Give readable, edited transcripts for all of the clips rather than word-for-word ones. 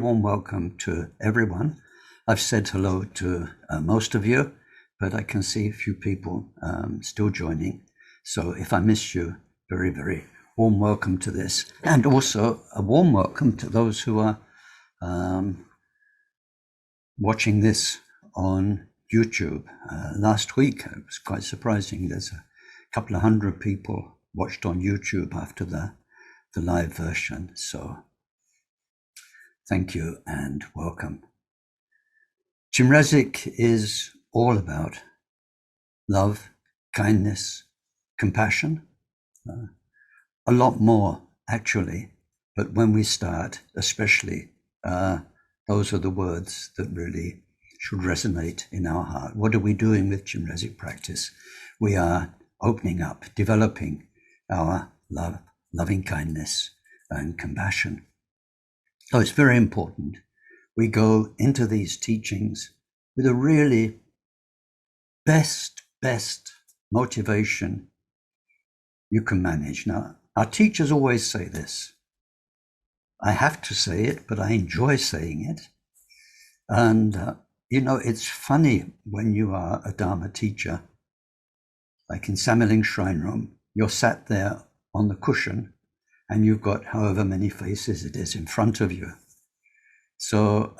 warm welcome to everyone. I've said hello to most of you, but I can see a few people still joining. So if I miss you, very, very warm welcome to this. And also a warm welcome to those who are watching this on YouTube. Last week, it was quite surprising. There's a couple of hundred people watched on YouTube after the live version. So thank you and welcome. Chenrezik is all about love, kindness, compassion, a lot more actually, but when we start, especially, those are the words that really should resonate in our heart. What are we doing with Chenrezik practice? We are opening up, developing our love, loving kindness and compassion. So it's very important we go into these teachings with a really best motivation you can manage. Now, our teachers always say this. I have to say it, but I enjoy saying it. And, it's funny when you are a Dharma teacher, like in Sameling Shrine Room, you're sat there on the cushion and you've got however many faces it is in front of you. So,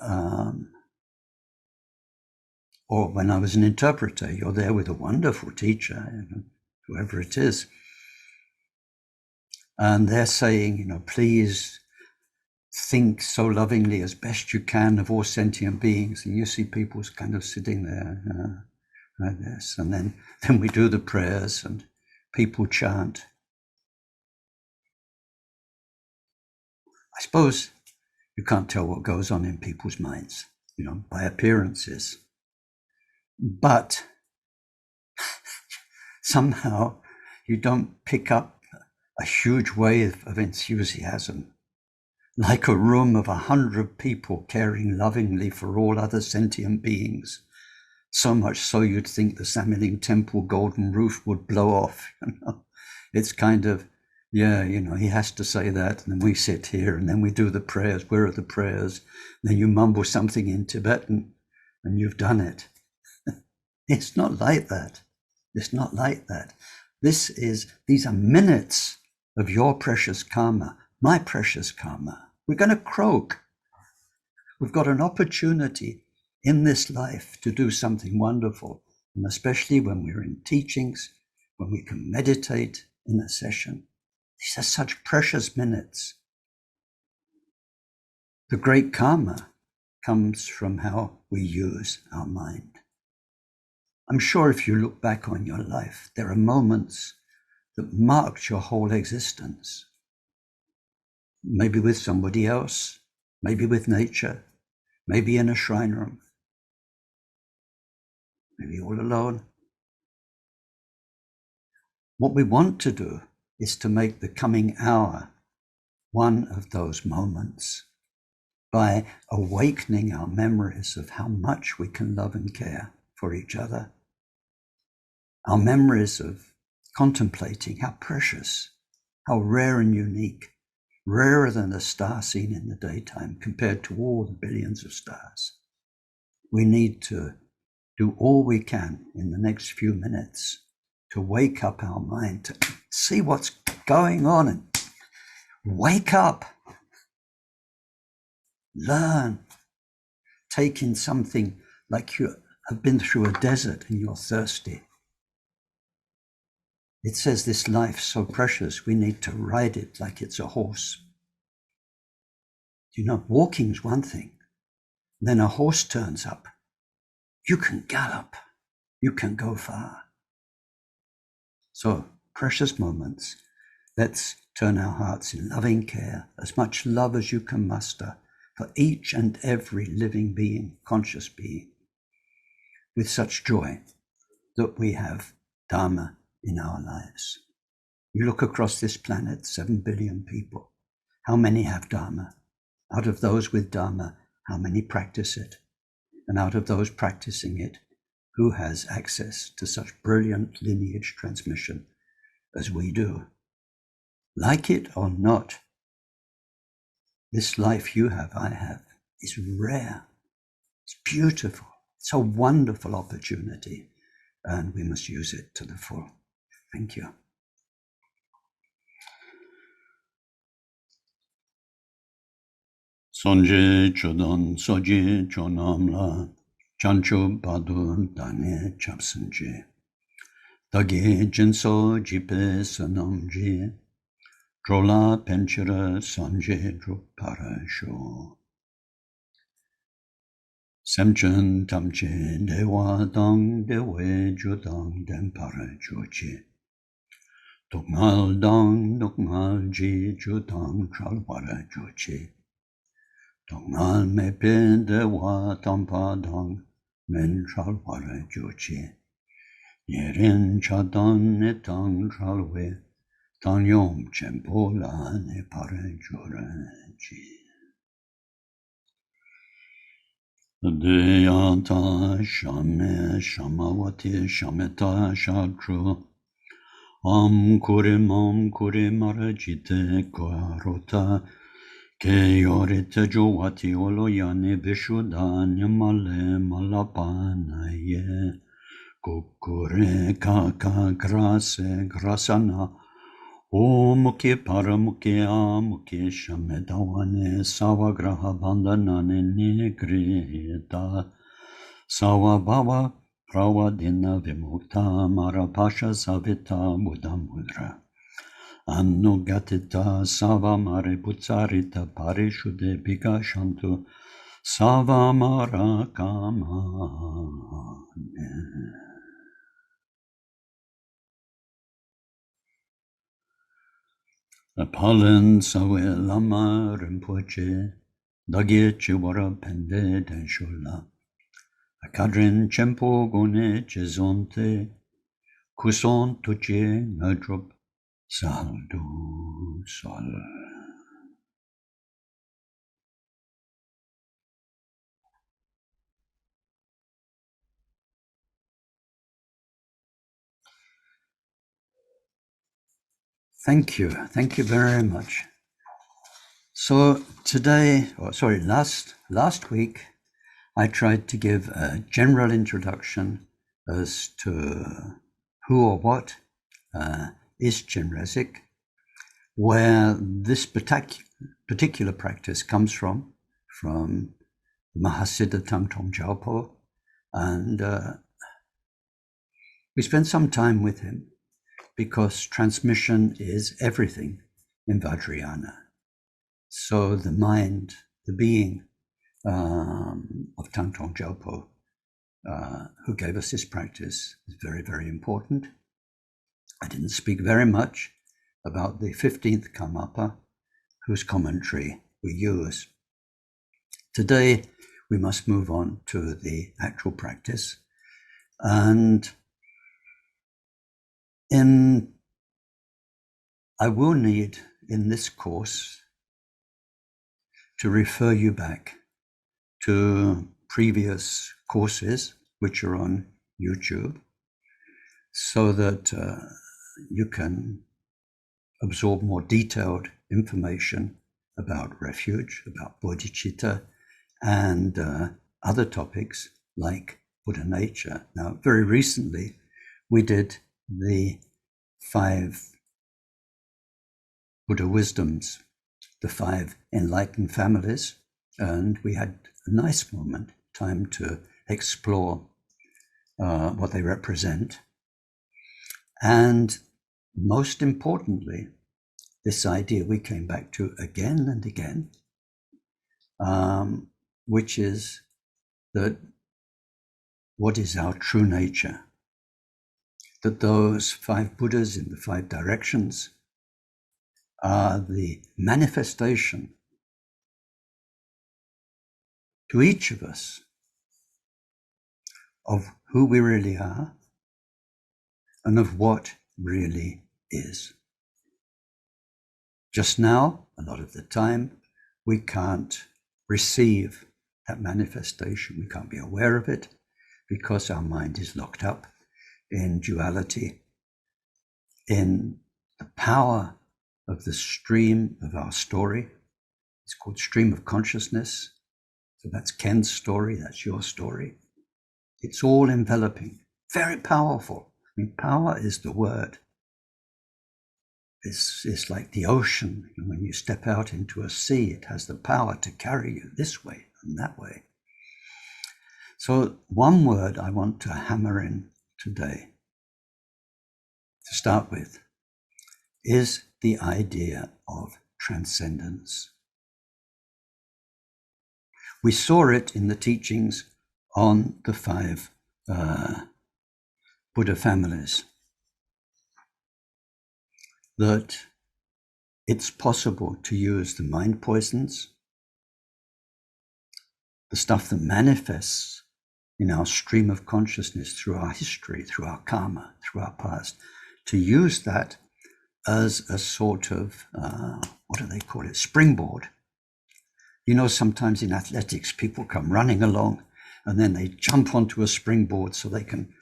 or when I was an interpreter, you're there with a wonderful teacher, whoever it is. And they're saying, please think so lovingly as best you can of all sentient beings. And you see people kind of sitting there like this. And then we do the prayers and people chant. I suppose you can't tell what goes on in people's minds, by appearances. But somehow you don't pick up a huge wave of enthusiasm, like a room of 100 people caring lovingly for all other sentient beings. So much so you'd think the Sameling Temple golden roof would blow off. It's kind of, he has to say that, and then we sit here, and then we do the prayers. Where are the prayers? And then you mumble something in Tibetan, and you've done it. It's not like that. It's not like that. These are minutes of your precious karma, my precious karma. We're going to croak. We've got an opportunity in this life to do something wonderful, and especially when we're in teachings, when we can meditate in a session. These are such precious minutes. The great karma comes from how we use our mind. I'm sure if you look back on your life, there are moments that marked your whole existence. Maybe with somebody else, maybe with nature, maybe in a shrine room, maybe all alone. What we want to do is to make the coming hour one of those moments by awakening our memories of how much we can love and care for each other. Our memories of contemplating how precious, how rare and unique, rarer than a star seen in the daytime compared to all the billions of stars. We need to do all we can in the next few minutes to wake up our mind, to see what's going on and wake up, learn, take in something like you have been through a desert and you're thirsty. It says this life's so precious, we need to ride it like it's a horse. Walking's one thing. Then a horse turns up. You can gallop. You can go far. So, precious moments. Let's turn our hearts in loving care, as much love as you can muster for each and every living being, conscious being, with such joy that we have Dharma in our lives. You look across this planet, 7 billion people. How many have Dharma? Out of those with Dharma, how many practice it? And out of those practicing it, who has access to such brilliant lineage transmission as we do? Like it or not, this life you have, I have, is rare. It's beautiful. It's a wonderful opportunity, and we must use it to the full. Thank you. Sonje chodon soje chonamla chancho badu dane chapsanje dage jinso jipe sanamje drola penchira sanje drupara sho semchen tamche dewa dang dewe judang den para joche dokmal dang dokmal ji judang tralwara joche Dongal me pe de wa tampa dong men chal wara joche. Yerin chadon ne tang chalwe, tang yom chempo la ne pare joraji. Deyata shame shamawati shameta shadru. Om kure marajite kwarota. Ke yorite jowati olo yane vishuddha nyamale malapana ye kukure kaka grase grasana o mukhe paramukhe amukhe shamedawane savagraha bandhanane nigrihita savabhava pravadina vimukta marapasha savita buddhamudra Anugatita savamare putsarita parishude bhigashantu savamara kamane. Apalin sawe lama rinpoche dagye chiwara pende denshola akadrin chempo gone chezonte kuson tuche nadrup Saldu sol. Thank you very much. So today, last week, I tried to give a general introduction as to who or what is Chenrezik, where this particular practice comes from Mahasiddha Tangtong Gyalpo, and we spent some time with him because transmission is everything in Vajrayana. So the mind, the being of Tangtong Gyalpo, who gave us this practice, is very, very important. I didn't speak very much about the 15th Karmapa, whose commentary we use. Today, we must move on to the actual practice. And I will need in this course to refer you back to previous courses, which are on YouTube, so that you can absorb more detailed information about refuge, about bodhicitta, and other topics like Buddha nature. Now, very recently, we did the 5 Buddha wisdoms, the 5 enlightened families, and we had a nice moment, time to explore what they represent. And most importantly, this idea we came back to again and again, which is that what is our true nature? That those 5 Buddhas in the 5 directions are the manifestation to each of us of who we really are and of what really is. Just now, a lot of the time, we can't receive that manifestation. We can't be aware of it because our mind is locked up in duality, in the power of the stream of our story. It's called stream of consciousness. So that's Ken's story, that's your story. It's all enveloping, very powerful. I mean, power is the word. It's like the ocean. And when you step out into a sea, it has the power to carry you this way and that way. So one word I want to hammer in today, to start with, is the idea of transcendence. We saw it in the teachings on the 5 Buddha families, that it's possible to use the mind poisons, the stuff that manifests in our stream of consciousness through our history, through our karma, through our past, to use that as a sort of, what do they call it, springboard. You know, sometimes in athletics, people come running along and then they jump onto a springboard so they can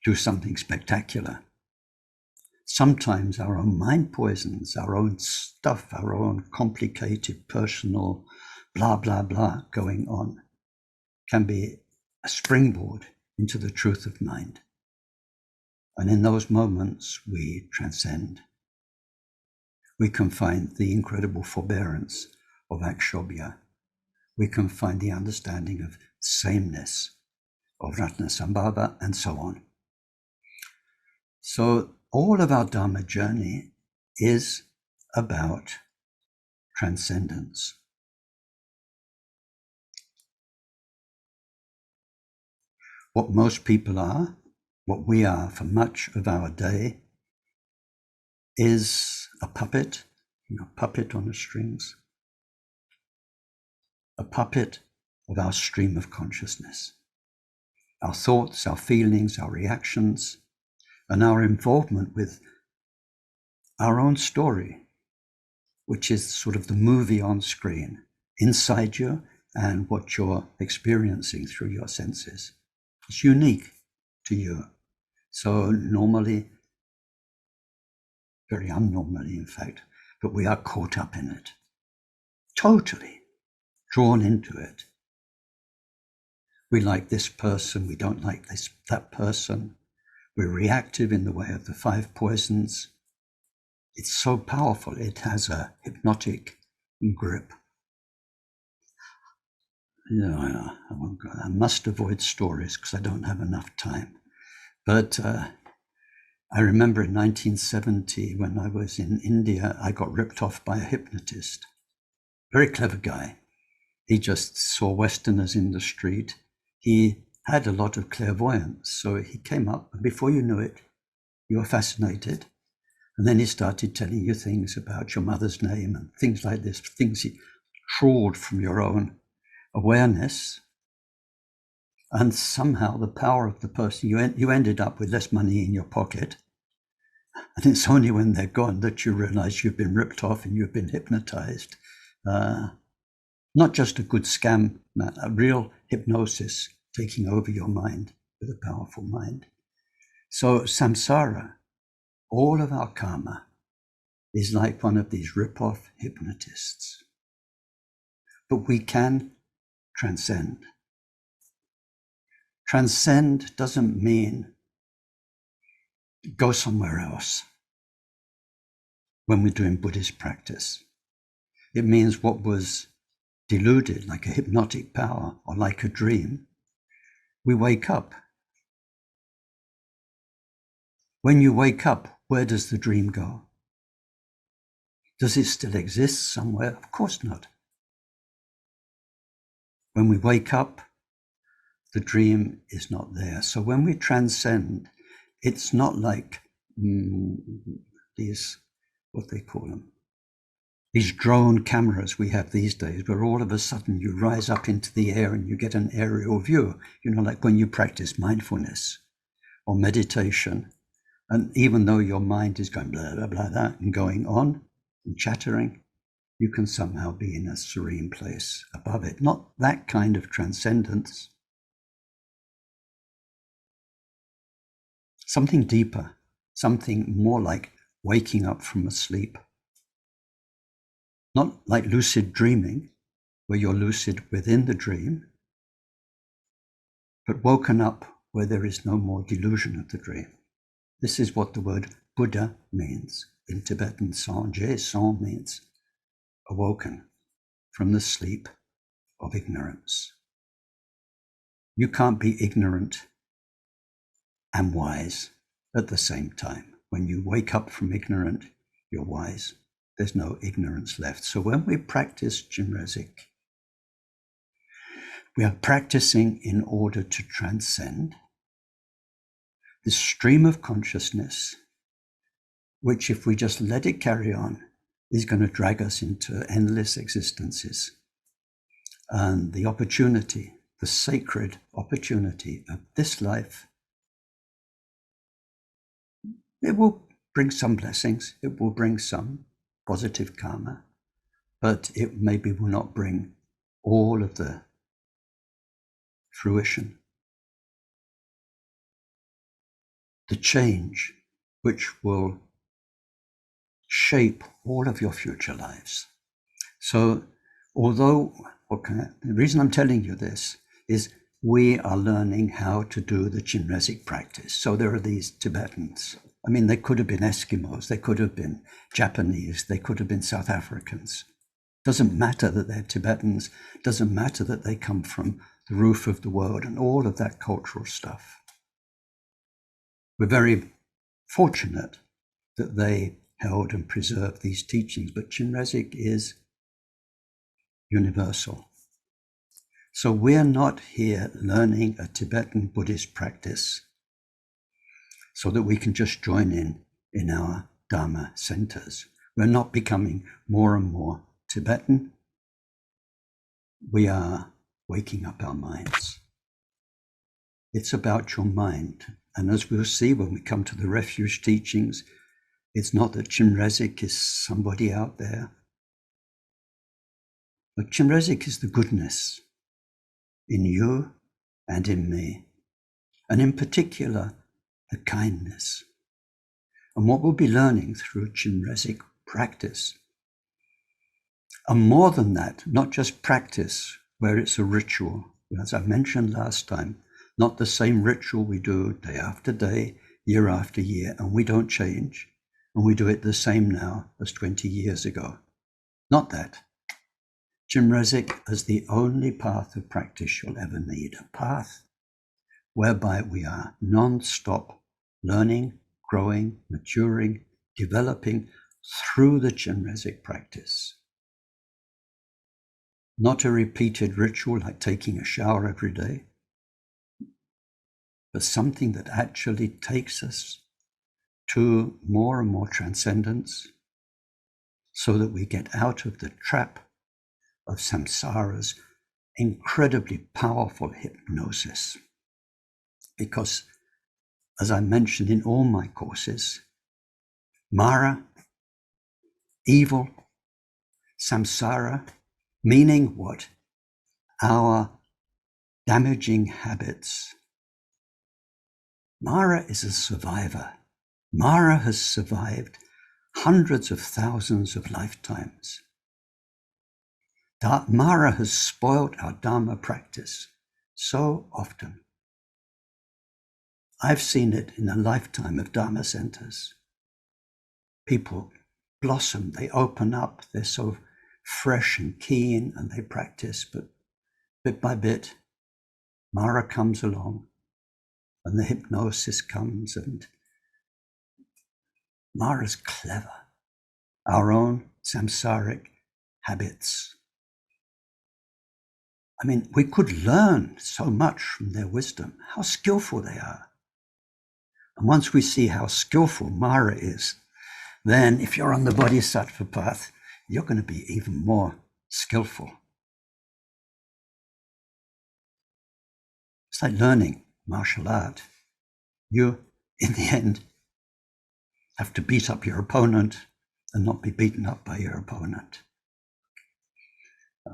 do something spectacular. Sometimes our own mind poisons, our own stuff, our own complicated personal blah, blah, blah going on can be a springboard into the truth of mind. And in those moments, we transcend. We can find the incredible forbearance of Akshobhya. We can find the understanding of sameness, of Ratnasambhava, and so on. So all of our Dharma journey is about transcendence. What most people are, what we are for much of our day, is a puppet, puppet on the strings, a puppet of our stream of consciousness. Our thoughts, our feelings, our reactions, and our involvement with our own story, which is sort of the movie on screen, inside you and what you're experiencing through your senses. It's unique to you. So normally, very unnormally in fact, but we are caught up in it, totally drawn into it. We like this person, we don't like that person. We're reactive in the way of the 5 poisons. It's so powerful, it has a hypnotic grip. I must avoid stories because I don't have enough time. But I remember in 1970 when I was in India, I got ripped off by a hypnotist. Very clever guy. He just saw Westerners in the street. He had a lot of clairvoyance. So he came up, and before you knew it, you were fascinated. And then he started telling you things about your mother's name and things like this, things he trawled from your own awareness. And somehow the power of the person, you ended up with less money in your pocket. And it's only when they're gone that you realize you've been ripped off and you've been hypnotized. Not just a good scam, a real hypnosis taking over your mind with a powerful mind. So samsara, all of our karma, is like one of these rip-off hypnotists. But we can transcend. Transcend doesn't mean go somewhere else when we're doing Buddhist practice. It means what was deluded, like a hypnotic power or like a dream, we wake up. When you wake up, where does the dream go? Does it still exist somewhere? Of course not. When we wake up, the dream is not there. So when we transcend, it's not like these, what they call them, these drone cameras we have these days, where all of a sudden you rise up into the air and you get an aerial view, like when you practice mindfulness or meditation. And even though your mind is going blah, blah, blah, blah, and going on and chattering, you can somehow be in a serene place above it. Not that kind of transcendence. Something deeper, something more like waking up from a sleep. Not like lucid dreaming, where you're lucid within the dream, but woken up where there is no more delusion of the dream. This is what the word Buddha means. In Tibetan, Sanjay, San means awoken from the sleep of ignorance. You can't be ignorant and wise at the same time. When you wake up from ignorant, you're wise. There's no ignorance left. So when we practice Chenrezik, we are practicing in order to transcend this stream of consciousness, which if we just let it carry on, is going to drag us into endless existences. And the opportunity, the sacred opportunity of this life, it will bring some blessings, it will bring some positive karma, but it maybe will not bring all of the fruition, the change which will shape all of your future lives. So although, the reason I'm telling you this is we are learning how to do the Chenrezik practice. So there are these Tibetans. I mean, they could have been Eskimos, they could have been Japanese, they could have been South Africans. Doesn't matter that they're Tibetans, doesn't matter that they come from the roof of the world and all of that cultural stuff. We're very fortunate that they held and preserved these teachings, but Chenrezik is universal. So we're not here learning a Tibetan Buddhist practice so that we can just join in our Dharma centers. We're not becoming more and more Tibetan. We are waking up our minds. It's about your mind. And as we'll see when we come to the refuge teachings, it's not that Chenrezik is somebody out there, but Chenrezik is the goodness in you and in me, and in particular, the kindness. And what we'll be learning through Chenrezik practice, and more than that, not just practice where it's a ritual, as I mentioned last time, not the same ritual we do day after day, year after year, and we don't change, and we do it the same now as 20 years ago. Not that. Chenrezik is the only path of practice you'll ever need, a path whereby we are non-stop learning, growing, maturing, developing through the Chenrezik practice. Not a repeated ritual like taking a shower every day, but something that actually takes us to more and more transcendence so that we get out of the trap of samsara's incredibly powerful hypnosis. Because, as I mentioned in all my courses, Mara, evil, samsara, meaning what? Our damaging habits. Mara is a survivor. Mara has survived hundreds of thousands of lifetimes. Mara has spoilt our Dharma practice so often. I've seen it in a lifetime of Dharma centers. People blossom, they open up, they're so fresh and keen and they practice, but bit by bit, Mara comes along and the hypnosis comes, and Mara's clever. Our own samsaric habits. I mean, we could learn so much from their wisdom, how skillful they are. And once we see how skillful Mara is, then if you're on the bodhisattva path, you're going to be even more skillful. It's like learning martial art. You, in the end, have to beat up your opponent and not be beaten up by your opponent.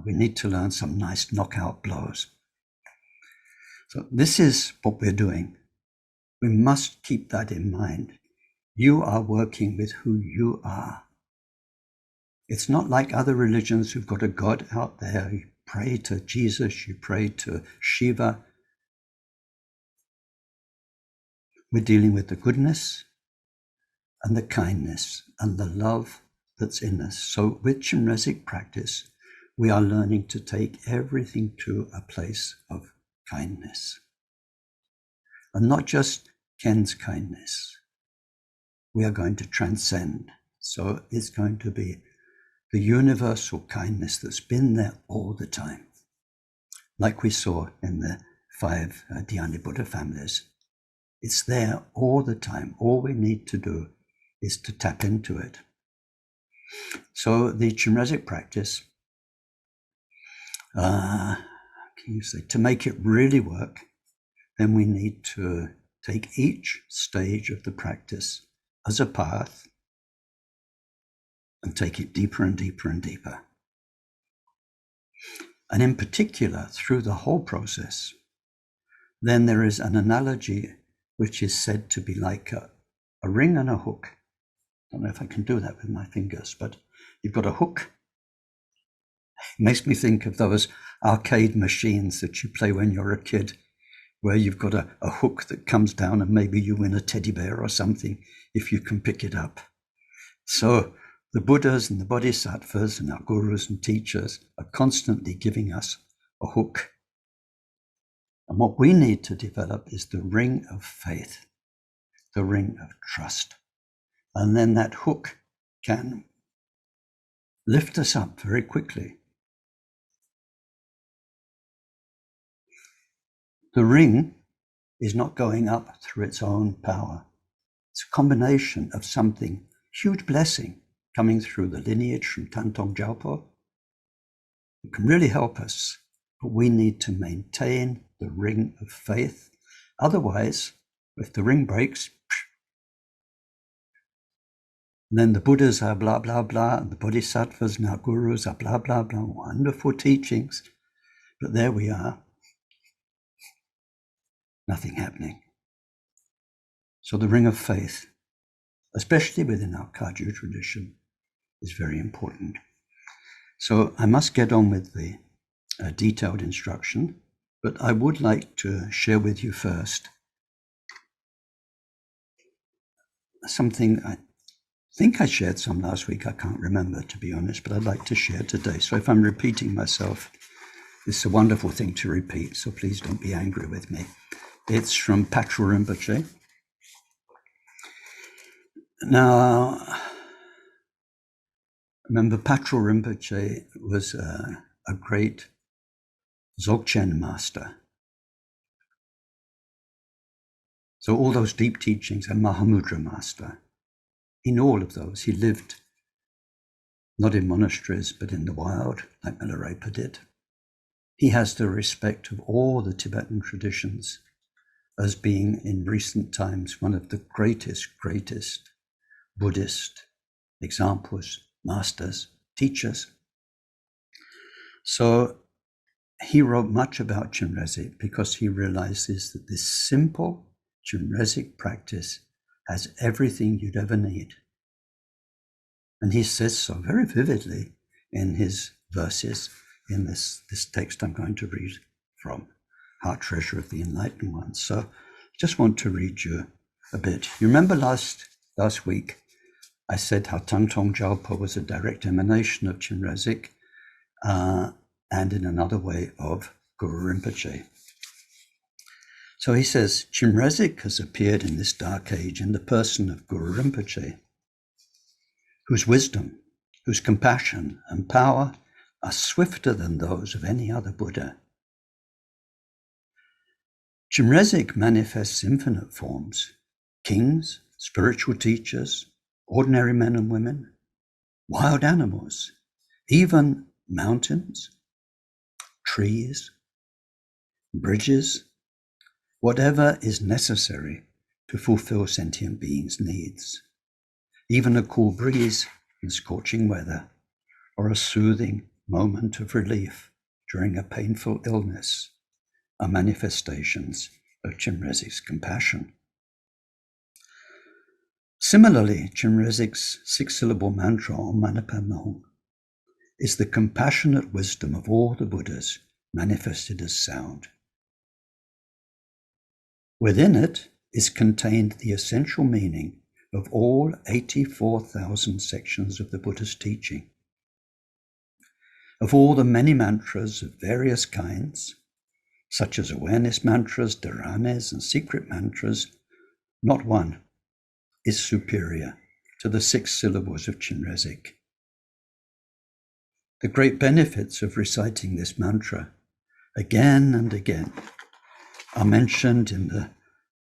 We need to learn some nice knockout blows. So this is what we're doing. We must keep that in mind. You are working with who you are. It's not like other religions who've got a God out there, pray to Jesus, you pray to Shiva. We're dealing with the goodness and the kindness and the love that's in us. So with Chenrezik practice, we are learning to take everything to a place of kindness. And not just Ken's kindness. We are going to transcend. So it's going to be the universal kindness that's been there all the time. Like we saw in the 5 Dhyana Buddha families. It's there all the time. All we need to do is to tap into it. So the Chenrezik practice, to make it really work, then we need to take each stage of the practice as a path and take it deeper and deeper and deeper. And in particular, through the whole process, then there is an analogy which is said to be like a ring and a hook. I don't know if I can do that with my fingers, but you've got a hook. It makes me think of those arcade machines that you play when you're a kid, where you've got a hook that comes down and maybe you win a teddy bear or something if you can pick it up. So the Buddhas and the Bodhisattvas and our gurus and teachers are constantly giving us a hook. And what we need to develop is the ring of faith, the ring of trust. And then that hook can lift us up very quickly. The ring is not going up through its own power. It's a combination of something, huge blessing coming through the lineage from Tangtong Gyalpo. It can really help us, but we need to maintain the ring of faith. Otherwise, if the ring breaks, then the Buddhas are blah, blah, blah, and the Bodhisattvas and our gurus are blah, blah, blah, wonderful teachings. But there we are, nothing happening. So the ring of faith, especially within our Kagyu tradition, is very important. So I must get on with the detailed instruction, but I would like to share with you first something. I think I shared some last week. I can't remember, to be honest, but I'd like to share today. So if I'm repeating myself, it's a wonderful thing to repeat, so please don't be angry with me. It's from Patrul Rinpoche. Now, remember, Patrul Rinpoche was a great Dzogchen master. So all those deep teachings, and Mahamudra master. In all of those, he lived not in monasteries, but in the wild, like Milarepa did. He has the respect of all the Tibetan traditions as being, in recent times, one of the greatest Buddhist examples, masters, teachers. So he wrote much about Chenrezik because he realizes that this simple Chenrezik practice has everything you'd ever need. And he says so very vividly in his verses in this text I'm going to read from, Heart Treasure of the Enlightened Ones. So I just want to read you a bit. You remember last week, I said how Tangtong Gyalpo was a direct emanation of Chenrezik, and in another way of Guru Rinpoche. So he says, Chenrezik has appeared in this dark age in the person of Guru Rinpoche, whose wisdom, whose compassion and power are swifter than those of any other Buddha. Chenrezik manifests infinite forms, kings, spiritual teachers, ordinary men and women, wild animals, even mountains, trees, bridges, whatever is necessary to fulfill sentient beings' needs. Even a cool breeze in scorching weather, or a soothing moment of relief during a painful illness are manifestations of Chenrezik's compassion. Similarly, Chenrezik's 6-syllable mantra, Om Mani Padme Hum, is the compassionate wisdom of all the Buddhas manifested as sound. Within it is contained the essential meaning of all 84,000 sections of the Buddha's teaching. Of all the many mantras of various kinds, such as awareness mantras, dharanas, and secret mantras, not one is superior to the 6 syllables of Chenrezik. The great benefits of reciting this mantra again and again are mentioned in the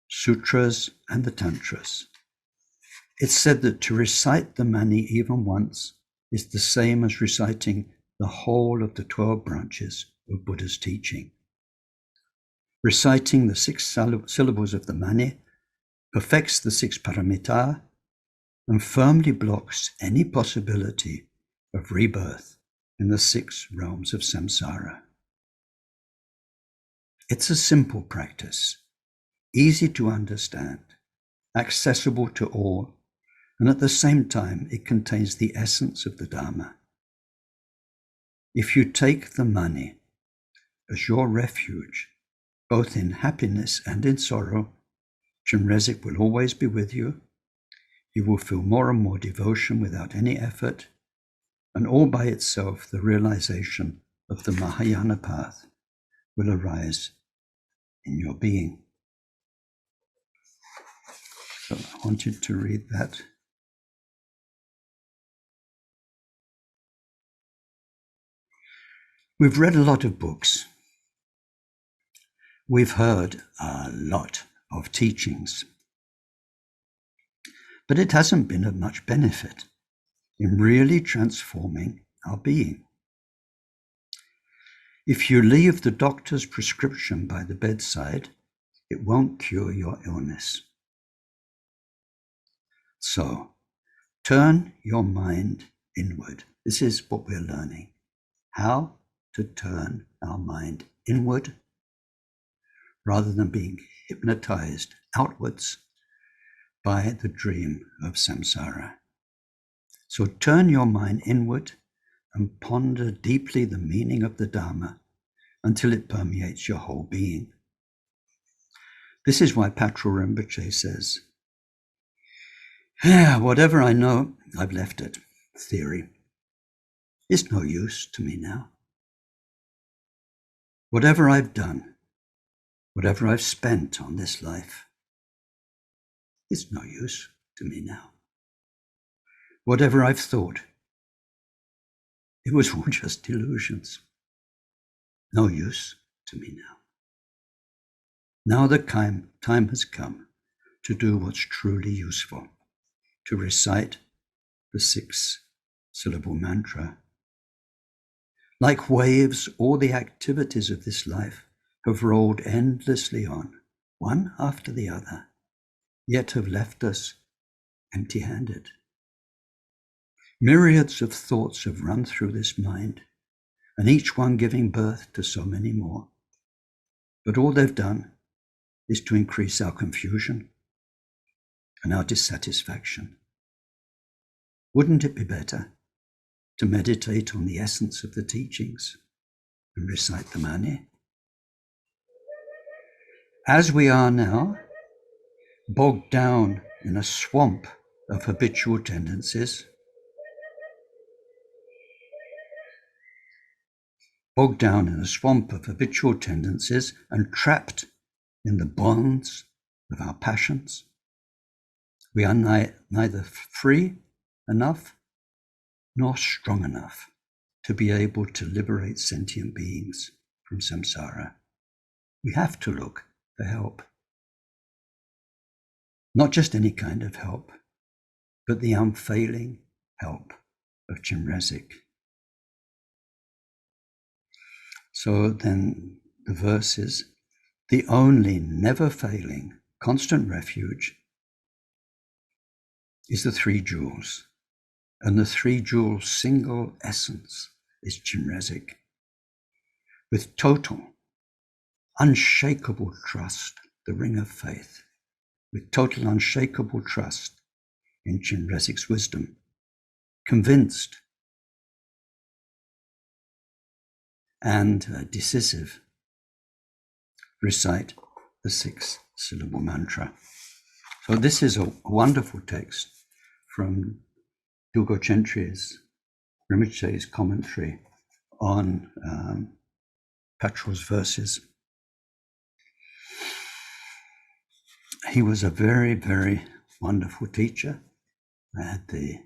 sutras and the tantras. It's said that to recite the mani even once is the same as reciting the whole of the 12 branches of Buddha's teaching. Reciting the 6 syllables of the mani perfects the 6 paramita and firmly blocks any possibility of rebirth in the 6 realms of samsara. It's a simple practice, easy to understand, accessible to all, and at the same time it contains the essence of the Dharma. If you take the mani as your refuge, both in happiness and in sorrow, Chenrezik will always be with you. You will feel more and more devotion without any effort, and all by itself the realization of the Mahayana path will arise in your being. So I want you to read that. We've read a lot of books. We've heard a lot of teachings. But it hasn't been of much benefit in really transforming our being. If you leave the doctor's prescription by the bedside, it won't cure your illness. So, turn your mind inward. This is what we're learning. How to turn our mind inward rather than being hypnotized outwards by the dream of samsara. So turn your mind inward and ponder deeply the meaning of the Dharma until it permeates your whole being. This is why Patrul Rinpoche says, whatever I know, I've left it. Theory. It's no use to me now. Whatever I've done, whatever I've spent on this life, it's no use to me now. Whatever I've thought, it was all just delusions. No use to me now. Now the time has come to do what's truly useful, to recite the 6-syllable mantra. Like waves, all the activities of this life have rolled endlessly on, one after the other, yet have left us empty-handed. Myriads of thoughts have run through this mind, and each one giving birth to so many more. But all they've done is to increase our confusion and our dissatisfaction. Wouldn't it be better to meditate on the essence of the teachings and recite the mani? As we are now, bogged down in a swamp of habitual tendencies, and trapped in the bonds of our passions, we are neither free enough nor strong enough to be able to liberate sentient beings from samsara. We have to look for help. Not just any kind of help, but the unfailing help of Chenrezik. So then the verse is, the only never-failing, constant refuge is the 3 jewels, and the 3 jewels' single essence is Chenrezik. With total, unshakable trust, the ring of faith, with total unshakable trust in Chenrezik's wisdom, convinced and decisive, recite the 6-syllable mantra. So this is a wonderful text from Dugo Chenre's, Rinpoche's commentary on Patrul's verses. He was a very, very wonderful teacher. I had the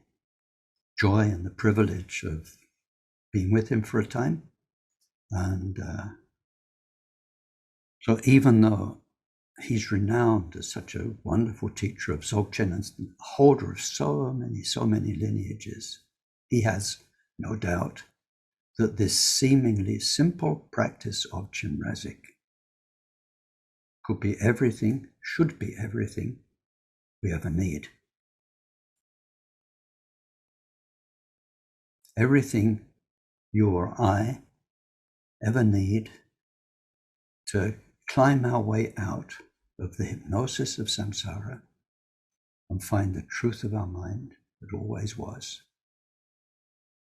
joy and the privilege of being with him for a time. And so even though he's renowned as such a wonderful teacher of Dzogchen and holder of so many lineages, he has no doubt that this seemingly simple practice of Chenrezik could be everything, should be everything we ever need. Everything you or I ever need to climb our way out of the hypnosis of samsara and find the truth of our mind that always was,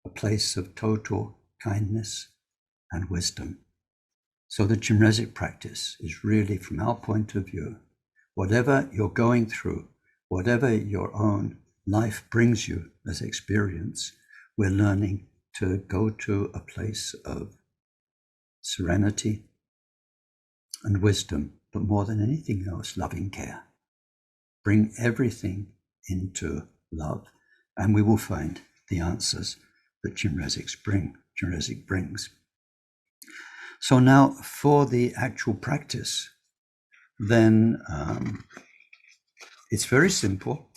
a place of total kindness and wisdom. So the Chenrezik practice is really, from our point of view, whatever you're going through, whatever your own life brings you as experience, we're learning to go to a place of serenity and wisdom, but more than anything else, loving care. Bring everything into love, and we will find the answers that Chenrezik brings. So now for the actual practice, then it's very simple.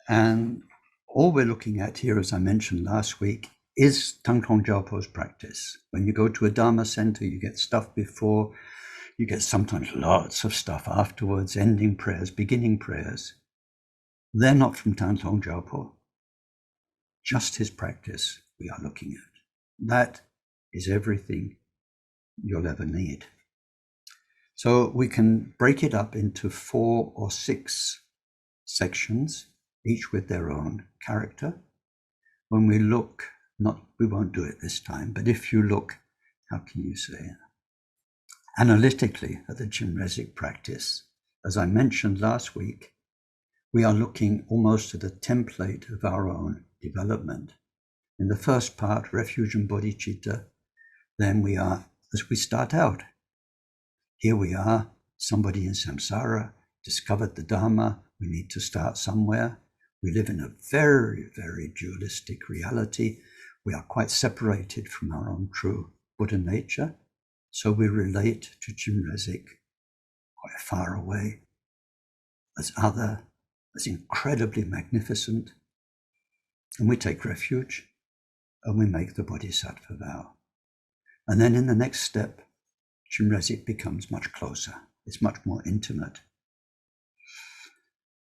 And all we're looking at here, as I mentioned last week, is Tangtong Gyalpo's practice. When you go to a Dharma center, you get stuff before, you get sometimes lots of stuff afterwards, ending prayers, beginning prayers. They're not from Tangtong Gyalpo. Just his practice we are looking at. That is everything you'll ever need. So we can break it up into 4 or 6 sections, each with their own character. When we look, we won't do it this time, but if you look, how can you say it? Analytically at the Chenrezik practice, as I mentioned last week, we are looking almost at a template of our own development. In the first part, Refuge and Bodhicitta, then we are, as we start out, here we are, somebody in samsara, discovered the Dharma, we need to start somewhere. We live in a very, very dualistic reality. We are quite separated from our own true Buddha nature. So we relate to Chenrezik quite far away, as other, as incredibly magnificent. And we take refuge and we make the Bodhisattva vow. And then in the next step, Chenrezik becomes much closer. It's much more intimate.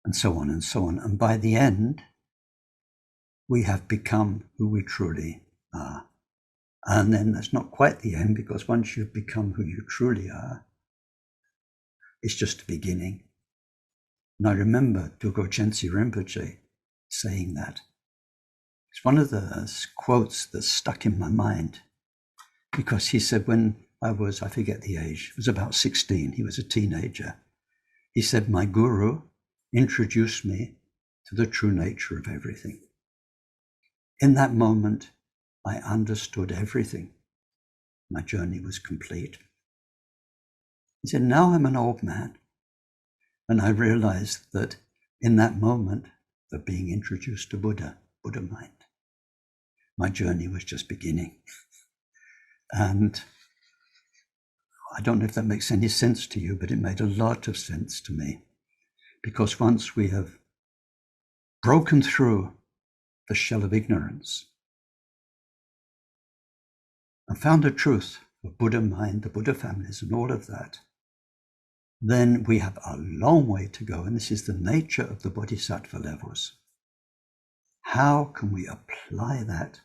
And so on and so on. And by the end, we have become who we truly are. And then that's not quite the end, because once you've become who you truly are, it's just the beginning. And I remember Dugo Chensi Rinpoche saying that. It's one of the quotes that stuck in my mind, because he said when I forget the age, it was about 16, he was a teenager. He said, my guru introduced me to the true nature of everything. In that moment, I understood everything. My journey was complete. He said, now I'm an old man. And I realized that in that moment of being introduced to Buddha mind, my journey was just beginning. And I don't know if that makes any sense to you, but it made a lot of sense to me. Because once we have broken through the shell of ignorance and found the truth of Buddha mind, the Buddha families, and all of that, then we have a long way to go. And this is the nature of the bodhisattva levels. How can we apply that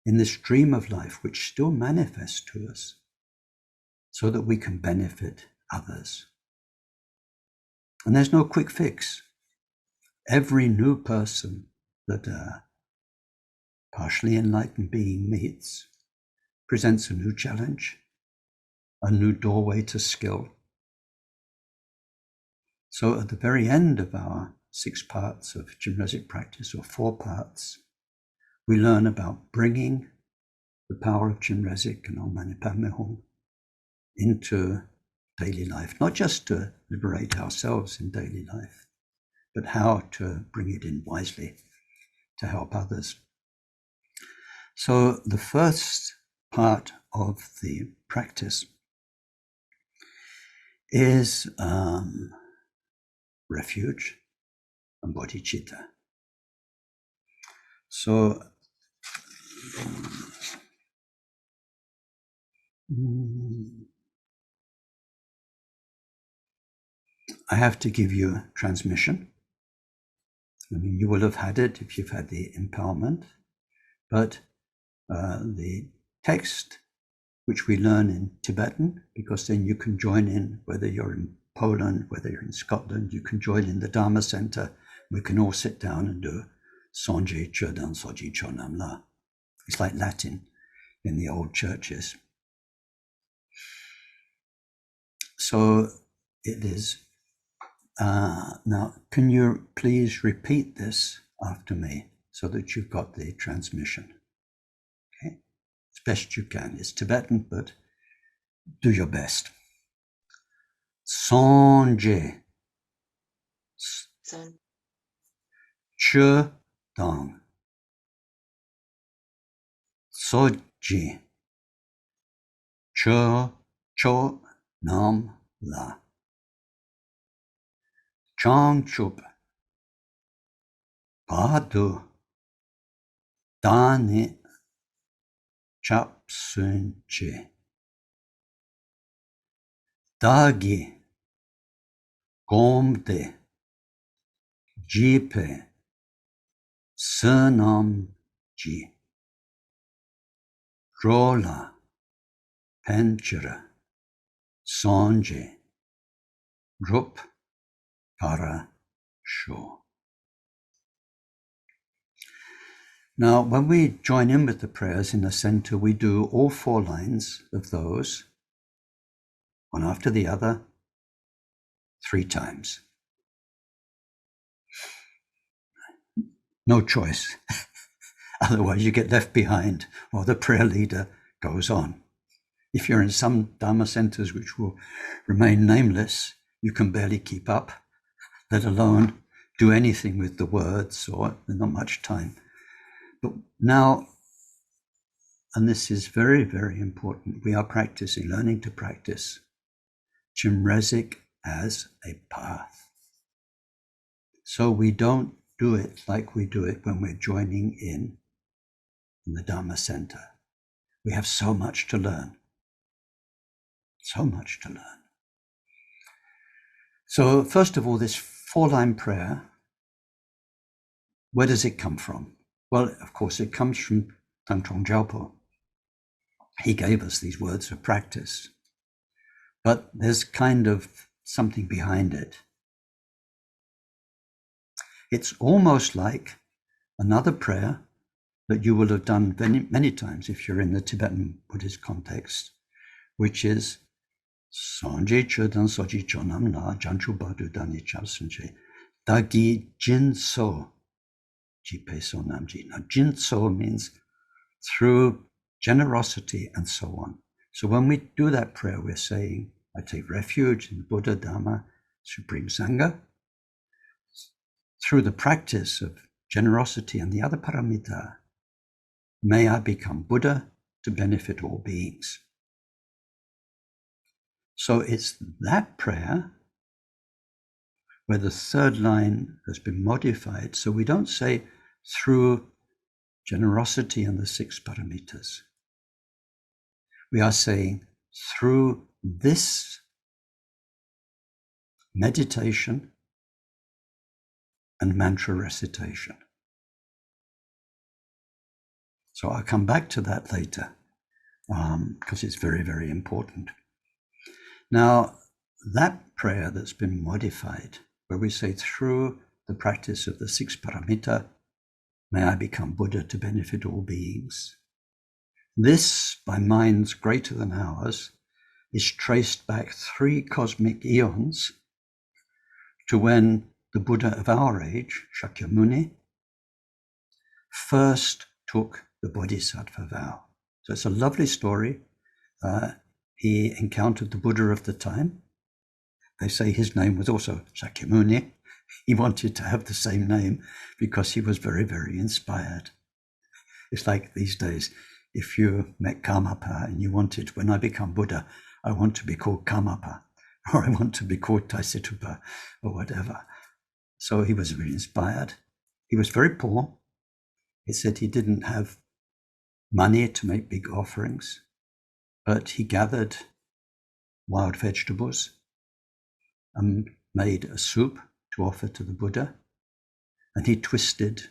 in this stream of life which still manifests to us so that we can benefit others? And there's no quick fix. Every new person that a partially enlightened being meets presents a new challenge, a new doorway to skill. So at the very end of our 6 parts of Chenrezik practice, or 4 parts, we learn about bringing the power of Chenrezik and Om Mani Padme Hum into daily life, not just to liberate ourselves in daily life, but how to bring it in wisely to help others. So the first part of the practice is Refuge and Bodhicitta. So I have to give you a transmission. I mean, you will have had it if you've had the empowerment, but the text, which we learn in Tibetan, because then you can join in, whether you're in Poland, whether you're in Scotland, you can join in the Dharma Center. We can all sit down and do Sonje Chodan Soji Chonam La. It's like Latin in the old churches. So it is. Now, can you please repeat this after me so that you've got the transmission? Okay, as best you can. It's Tibetan, but do your best. Sonje Chodang Soji Cho Nam La Changchup Padu Dani Chapsunche Dagi Gomde Jipe Sunam Ji Rola Penchera Sonje Rup Para Sho. Now, when we join in with the prayers in the center, we do all 4 lines of those, one after the other, 3 times. No choice. Otherwise, you get left behind, or the prayer leader goes on. If you're in some Dharma centers which will remain nameless, you can barely keep up, let alone do anything with the words, or there's not much time. But now, and this is very, very important, we are practicing, learning to practice Chenrezik as a path. So we don't do it like we do it when we're joining in the Dharma Center. We have so much to learn. So much to learn. So first of all, this 4-line prayer, where does it come from? Well, of course, it comes from Tangtong Gyalpo. He gave us these words of practice. But there's kind of something behind it. It's almost like another prayer that you will have done many, many times if you're in the Tibetan Buddhist context, which is Sonje Chodan Soji Chonam Na Janchu Badu Dani Chalsunje Dagi Jinso Jipe So Namji. Now Jinso means through generosity and so on. So when we do that prayer, we're saying, I take refuge in Buddha, Dharma, Supreme Sangha. Through the practice of generosity and the other paramita, may I become Buddha to benefit all beings. So it's that prayer where the 3rd line has been modified. So we don't say through generosity and the 6 paramitas. We are saying through this meditation and mantra recitation. So I'll come back to that later because it's very, very important. Now, that prayer that's been modified, where we say through the practice of the 6 paramita, may I become Buddha to benefit all beings. This, by minds greater than ours, is traced back 3 cosmic eons to when the Buddha of our age, Shakyamuni, first took the Bodhisattva vow. So it's a lovely story. He encountered the Buddha of the time. They say his name was also Shakyamuni. He wanted to have the same name because he was very, very inspired. It's like these days, if you met Karmapa and you wanted, when I become Buddha, I want to be called Karmapa, or I want to be called Taisitupa, or whatever. So he was very inspired. He was very poor. He said he didn't have money to make big offerings, but he gathered wild vegetables and made a soup to offer to the Buddha. And he twisted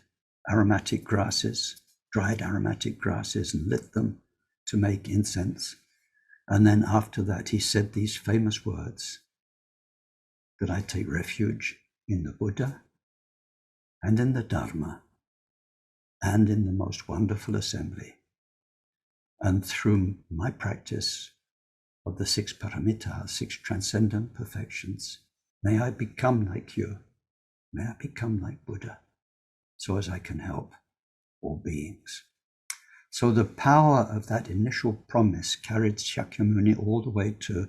aromatic grasses, dried aromatic grasses, and lit them to make incense. And then after that, he said these famous words, that I take refuge in the Buddha and in the Dharma and in the most wonderful assembly. And through my practice of the 6 paramitas, 6 transcendent perfections, may I become like you. May I become like Buddha, so as I can help all beings. So the power of that initial promise carried Shakyamuni all the way to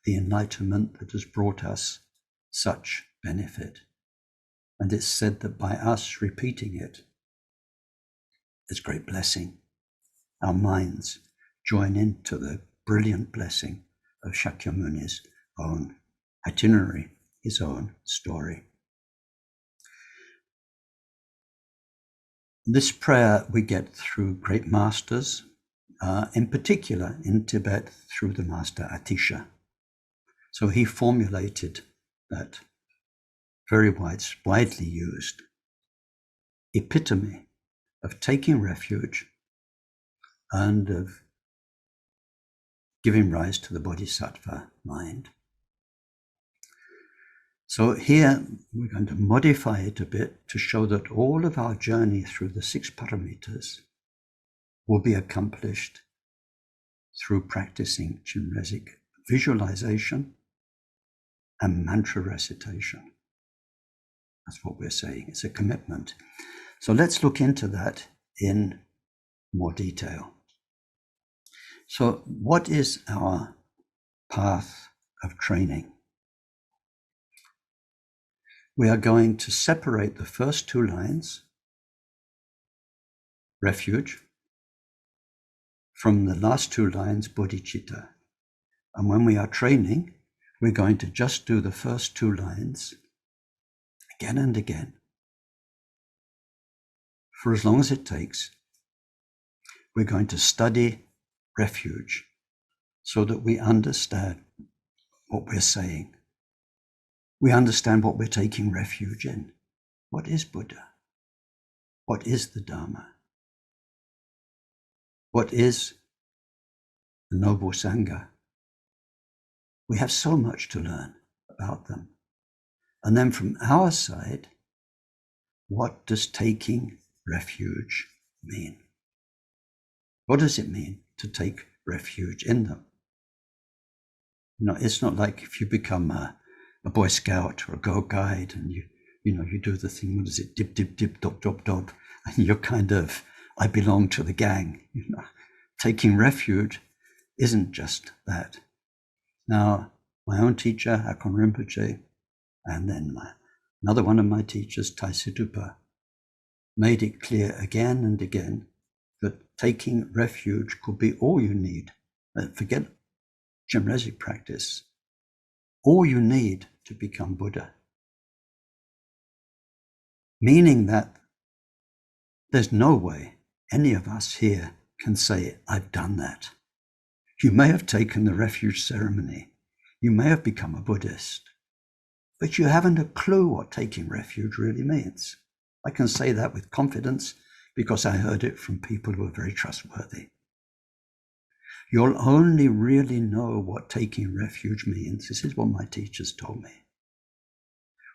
the enlightenment that has brought us such benefit. And it's said that by us repeating it, there's great blessing. Our minds join into the brilliant blessing of Shakyamuni's own itinerary, his own story. This prayer we get through great masters, in particular in Tibet through the master Atisha. So he formulated that very widely used epitome of taking refuge and of giving rise to the bodhisattva mind. So here we're going to modify it a bit to show that all of our journey through the 6 paramitas will be accomplished through practicing Chenrezik visualization and mantra recitation. That's what we're saying. It's a commitment. So let's look into that in more detail. So what is our path of training? We are going to separate the first 2 lines, refuge, from the last 2 lines, bodhicitta. And when we are training, we're going to just do the first 2 lines again and again for as long as it takes. We're going to study refuge so that we understand what we're saying. We understand what we're taking refuge in. What is Buddha? What is the Dharma? What is the Noble Sangha? We have so much to learn about them. And then from our side, what does taking refuge mean? What does it mean to take refuge in them? It's not like if you become a Boy Scout or a Girl Guide and you do the thing, what is it, dip, dip, dip, dop, dop, dop, and you're kind of, I belong to the gang. Taking refuge isn't just that. Now, my own teacher, Akon Rinpoche, and then another one of my teachers, Taisitupa, made it clear again and again that taking refuge could be all you need. Forget Chenrezik practice. All you need to become Buddha. Meaning that there's no way any of us here can say, I've done that. You may have taken the refuge ceremony. You may have become a Buddhist, but you haven't a clue what taking refuge really means. I can say that with confidence because I heard it from people who are very trustworthy. You'll only really know what taking refuge means. This is what my teachers told me.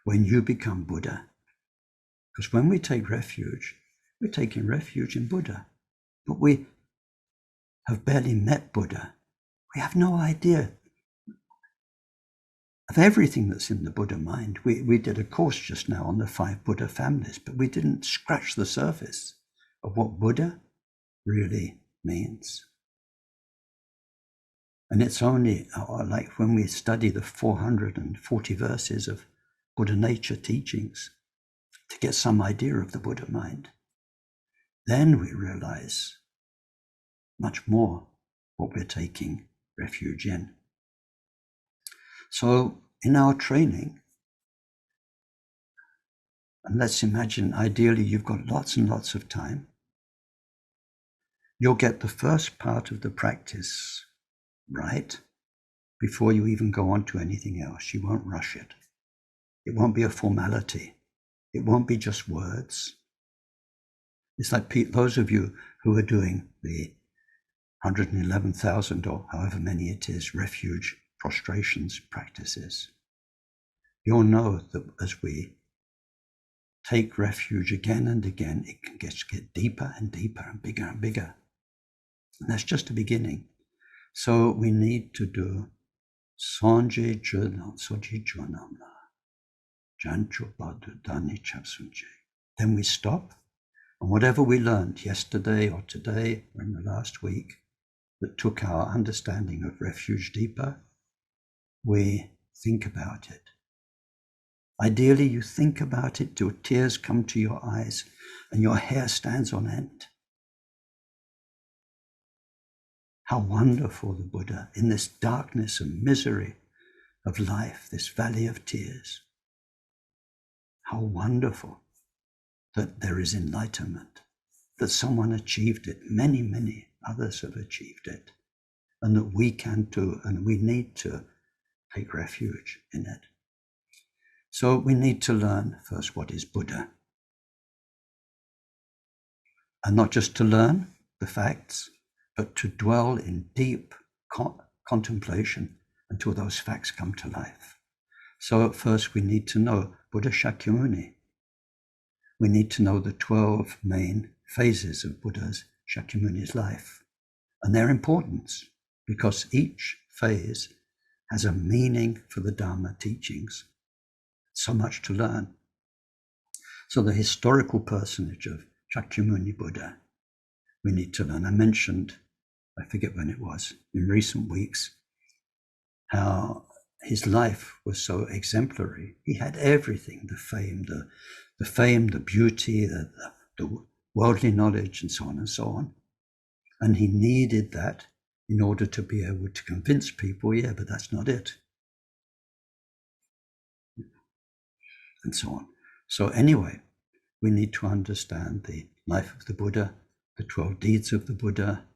When you become Buddha. Because when we take refuge, we're taking refuge in Buddha. But we have barely met Buddha. We have no idea of everything that's in the Buddha mind. We did a course just now on the 5 Buddha families, but we didn't scratch the surface of what Buddha really means. And it's only like when we study the 440 verses of Buddha nature teachings to get some idea of the Buddha mind, then we realize much more what we're taking refuge in. So in our training, and let's imagine ideally you've got lots and lots of time, you'll get the first part of the practice right before you even go on to anything else. You won't rush it. It won't be a formality. It won't be just words. It's like those of you who are doing the 111,000 or however many it is refuge prostrations practices. You'll know that as we take refuge again and again, it can get deeper and deeper and bigger and bigger. And that's just a beginning. So we need to do Sonje Jurnal, Soji Jurnamla, Jancho Badu Dani Chapsunje. Then we stop, and whatever we learned yesterday or today or in the last week that took our understanding of refuge deeper, we think about it. Ideally, you think about it till tears come to your eyes and your hair stands on end. How wonderful the Buddha, in this darkness and misery of life, this valley of tears. How wonderful that there is enlightenment, that someone achieved it, many, many others have achieved it, and that we can too, and we need to take refuge in it. So we need to learn first what is Buddha. And not just to learn the facts, but to dwell in deep contemplation until those facts come to life. So at first we need to know Buddha Shakyamuni. We need to know the 12 main phases of Buddha's Shakyamuni's life and their importance, because each phase has a meaning for the Dharma teachings. So much to learn. So the historical personage of Shakyamuni Buddha, we need to learn. I mentioned, I forget when it was, in recent weeks, how his life was so exemplary. He had everything, the fame, the beauty, the worldly knowledge, and so on and so on. And he needed that in order to be able to convince people, yeah, but that's not it. And so on. So anyway, we need to understand the life of the Buddha, the 12 deeds of the Buddha.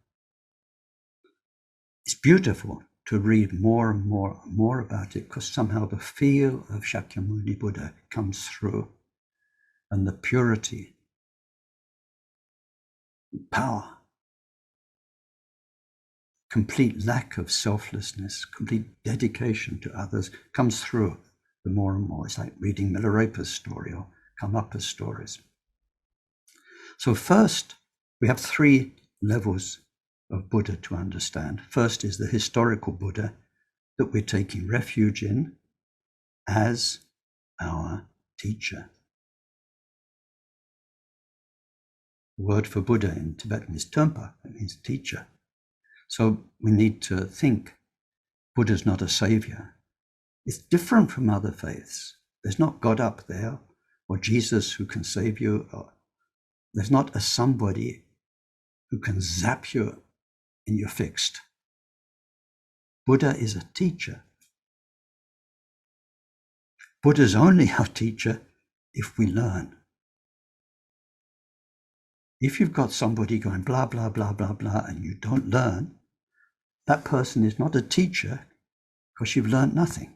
It's beautiful to read more and more and more about it, because somehow the feel of Shakyamuni Buddha comes through, and the purity, power, complete lack of selflessness, complete dedication to others comes through the more and more. It's like reading Milarepa's story or Karmapa's stories. So first, we have 3 levels of Buddha to understand. First is the historical Buddha that we're taking refuge in as our teacher. The word for Buddha in Tibetan is Trungpa, it means teacher. So we need to think Buddha's not a savior. It's different from other faiths. There's not God up there or Jesus who can save you. There's not a somebody who can zap you and you're fixed. Buddha is a teacher. Buddha's only our teacher if we learn. If you've got somebody going blah, blah, blah, blah, blah, and you don't learn, that person is not a teacher because you've learned nothing.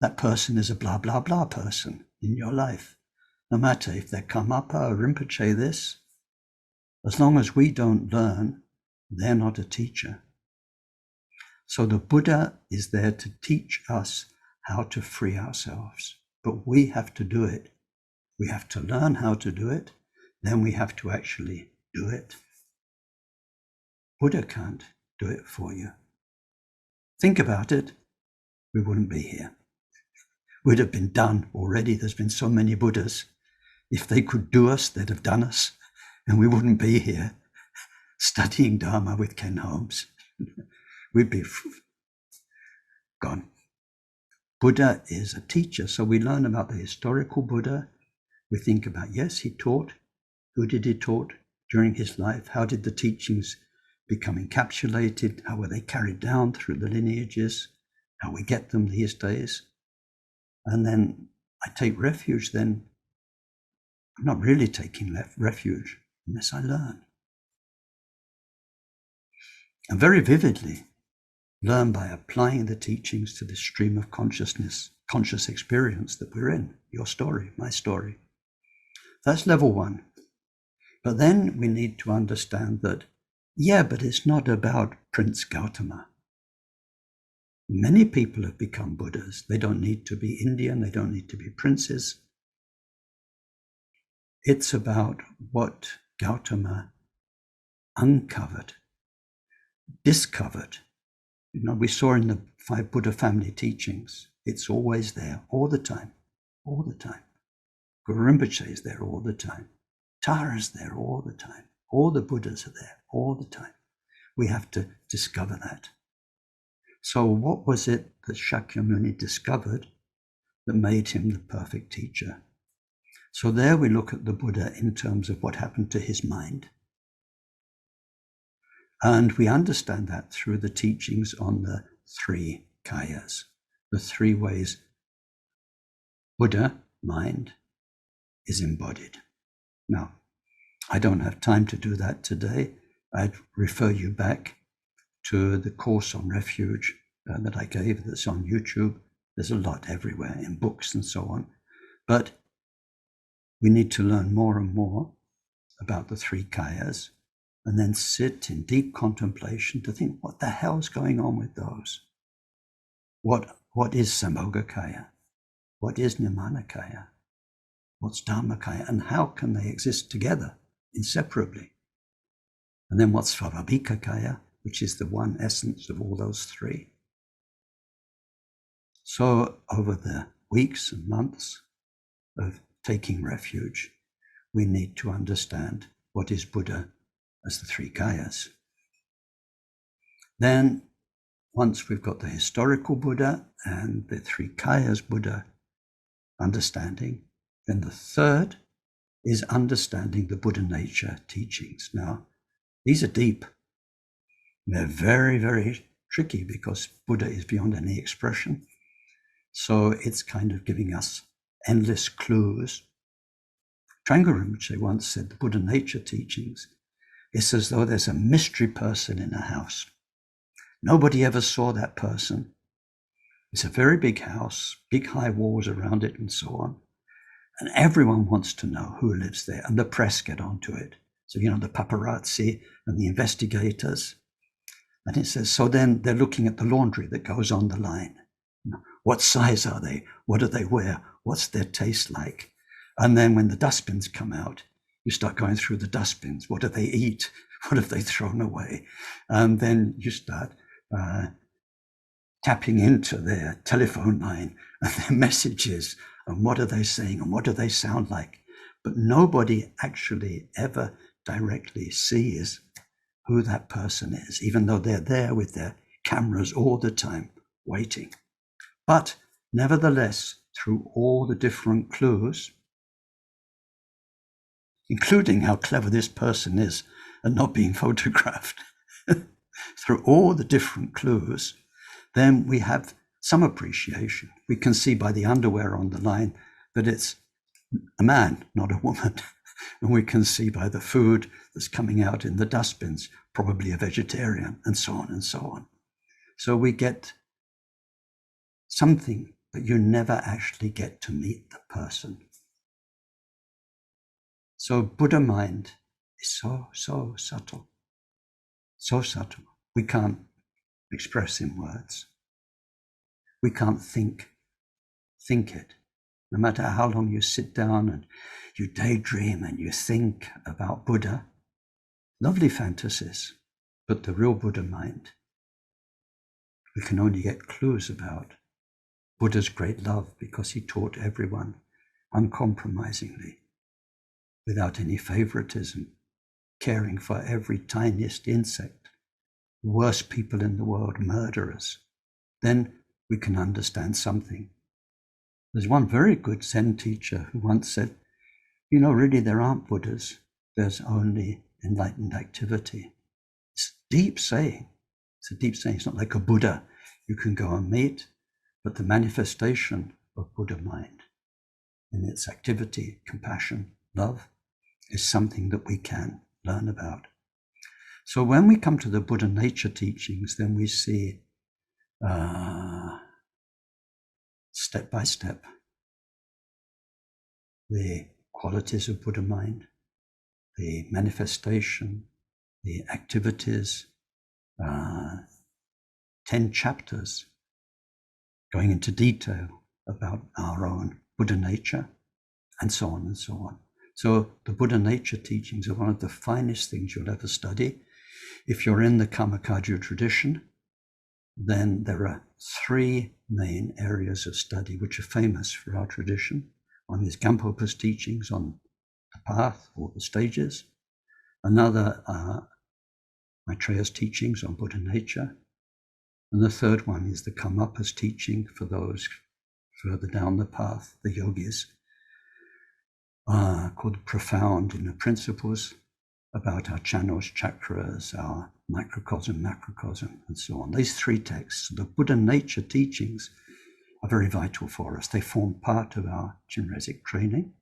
That person is a blah, blah, blah person in your life. No matter if they're Karmapa or Rinpoche this, as long as we don't learn, they're not a teacher. So the Buddha is there to teach us how to free ourselves, but we have to do it. We have to learn how to do it, then we have to actually do it. Buddha can't. do it for you. Think about it, we wouldn't be here. We'd have been done already. There's been so many Buddhas. If they could do us, they'd have done us, and we wouldn't be here studying Dharma with Ken Holmes. We'd be gone. Buddha is a teacher, so we learn about the historical Buddha. We think about, yes, he taught. Who did he taught during his life? How did the teachings become encapsulated? How were they carried down through the lineages? How we get them these days? And then I take refuge, then I'm not really taking refuge unless I learn. And very vividly learn by applying the teachings to the stream of consciousness, conscious experience that we're in, your story, my story. That's level one. But then we need to understand that, yeah, but it's not about Prince Gautama. Many people have become Buddhas. They don't need to be Indian. They don't need to be princes. It's about what Gautama uncovered, discovered. You know, we saw in the 5 Buddha family teachings, it's always there, all the time, all the time. Guru Rinpoche is there all the time. Tara's there all the time. All the Buddhas are there all the time. We have to discover that. So what was it that Shakyamuni discovered that made him the perfect teacher? So there we look at the Buddha in terms of what happened to his mind. And we understand that through the teachings on the 3 kayas, the 3 ways Buddha, mind, is embodied. Now, I don't have time to do that today. I'd refer you back to the course on refuge that I gave that's on YouTube. There's a lot everywhere in books and so on. But we need to learn more and more about the 3 kayas and then sit in deep contemplation to think, what the hell's going on with those? What is Sambhogakaya? What is Nirmanakaya? What's Dharmakaya? And how can they exist together, inseparably? And then what's Svabhavika, which is the one essence of all those 3? So over the weeks and months of taking refuge, we need to understand what is Buddha as the 3 kayas. Then, once we've got the historical Buddha and the 3 kayas Buddha understanding, then the 3rd is understanding the Buddha nature teachings. Now, these are deep. They're very, very tricky because Buddha is beyond any expression. So it's kind of giving us endless clues. Trungpa Rinpoche once said the Buddha nature teachings, it's as though there's a mystery person in a house. Nobody ever saw that person. It's a very big house, big high walls around it and so on. And everyone wants to know who lives there, and the press get onto it. So, you know, the paparazzi and the investigators. And it says, so then they're looking at the laundry that goes on the line. You know, what size are they? What do they wear? What's their taste like? And then when the dustbins come out, you start going through the dustbins. What do they eat? What have they thrown away? And then you start tapping into their telephone line and their messages, and what are they saying and what do they sound like? But nobody actually ever directly sees who that person is, even though they're there with their cameras all the time waiting. But nevertheless, through all the different clues, including how clever this person is at not being photographed, through all the different clues, then we have some appreciation. We can see by the underwear on the line that it's a man, not a woman. And we can see by the food that's coming out in the dustbins, probably a vegetarian, and so on and so on. So we get something, but you never actually get to meet the person. So Buddha mind is so subtle, so subtle. We can't express in words. We can't think it. No matter how long you sit down and you daydream and you think about Buddha, lovely fantasies, But the real Buddha mind, we can only get clues about Buddha's great love because he taught everyone uncompromisingly, without any favoritism, caring for every tiniest insect, worst people in the world, murderers. Then we can understand something. There's one very good Zen teacher who once said, really there aren't Buddhas, there's only enlightened activity. It's a deep saying. It's a deep saying. It's not like a Buddha you can go and meet, but the manifestation of Buddha mind in its activity, compassion, love, is something that we can learn about. So when we come to the Buddha nature teachings, then we see step by step the qualities of Buddha mind, the manifestation, the activities, 10 chapters going into detail about our own Buddha nature, and so on and so on. So the Buddha nature teachings are one of the finest things you'll ever study. If you're in the Kammakaju tradition, then there are 3 main areas of study which are famous for our tradition. One is Gampopa's teachings on the path or the stages. Another are Maitreya's teachings on Buddha nature. And the third one is the Karmapa's teaching for those further down the path, the yogis, called Profound Inner Principles, about our channels, chakras, our microcosm, macrocosm, and so on. These 3 texts, the Buddha nature teachings, are very vital for us. They form part of our Chenrezik training.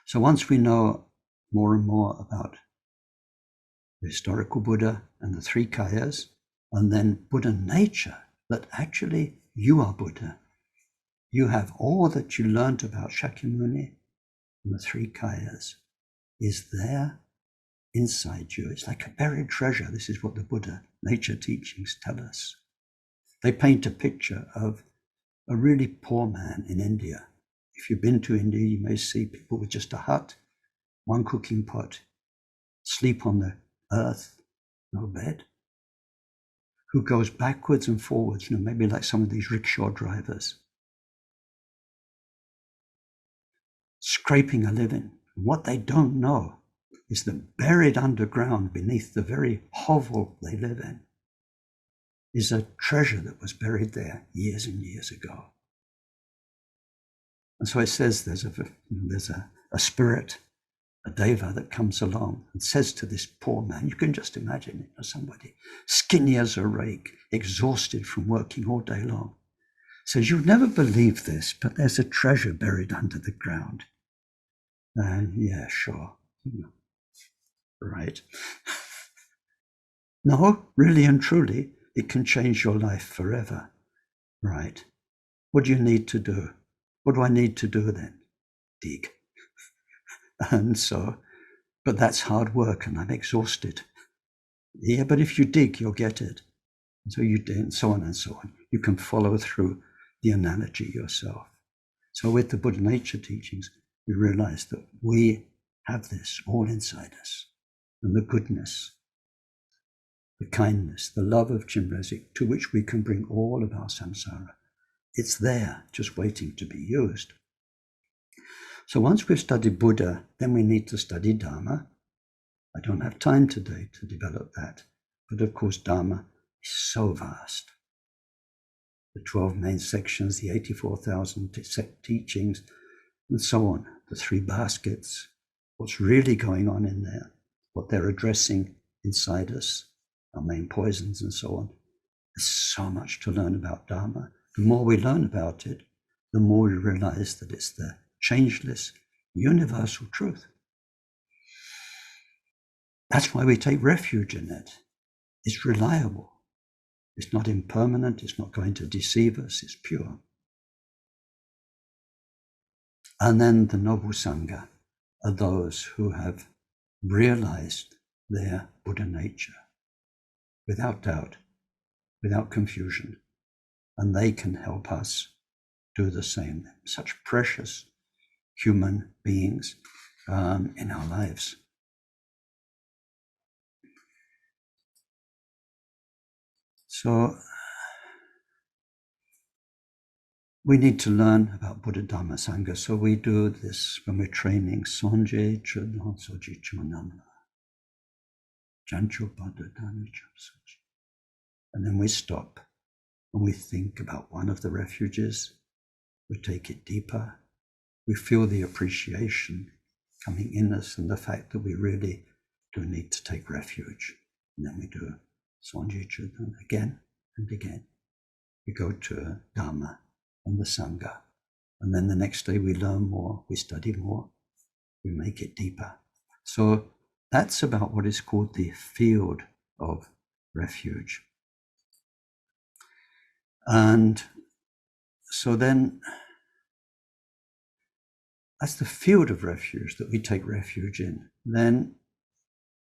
So once we know more and more about the historical Buddha and the 3 kayas, and then Buddha nature, that actually you are Buddha. You have all that you learned about Shakyamuni and the 3 kayas is there inside you. It's like a buried treasure. This is what the Buddha nature teachings tell us. They paint a picture of a really poor man in India. If you've been to India, you may see people with just a hut, 1 cooking pot, sleep on the earth, no bed, who goes backwards and forwards, maybe like some of these rickshaw drivers, scraping a living. What they don't know is that buried underground beneath the very hovel they live in is a treasure that was buried there years and years ago. And so it says there's a spirit, a deva that comes along and says to this poor man, you can just imagine it, somebody skinny as a rake, exhausted from working all day long, says, you'll never believe this, but there's a treasure buried under the ground. And yeah, sure. Right. No, really and truly, it can change your life forever. Right. What do you need to do? What do I need to do then? Dig. And so, but that's hard work and I'm exhausted. Yeah, but if you dig, you'll get it. And so you did, and so on and so on. You can follow through the analogy yourself. So with the Buddha nature teachings, we realize that we have this all inside us. And the goodness, the kindness, the love of Chenrezik, to which we can bring all of our samsara. It's there, just waiting to be used. So once we've studied Buddha, then we need to study Dharma. I don't have time today to develop that. But of course, Dharma is so vast. The 12 main sections, the 84,000 teachings, and so on. The 3 baskets, what's really going on in there, what they're addressing inside us, our main poisons and so on. There's so much to learn about Dharma. The more we learn about it, the more we realize that it's the changeless, universal truth. That's why we take refuge in it. It's reliable. It's not impermanent. It's not going to deceive us. It's pure. And then the noble Sangha are those who have realized their Buddha nature without doubt, without confusion. And they can help us do the same. Such precious human beings in our lives. So we need to learn about Buddha Dhamma Sangha. So we do this when we're training. Sonje Chudon Soji Chonamla. Jancho Buddha Dhamma Soji. And then we stop and we think about one of the refuges. We take it deeper. We feel the appreciation coming in us and the fact that we really do need to take refuge. And then we do Sonje Chudon again and again. We go to Dharma and the Sangha. And then the next day we learn more, we study more, we make it deeper. So that's about what is called the field of refuge. And so then that's the field of refuge that we take refuge in. Then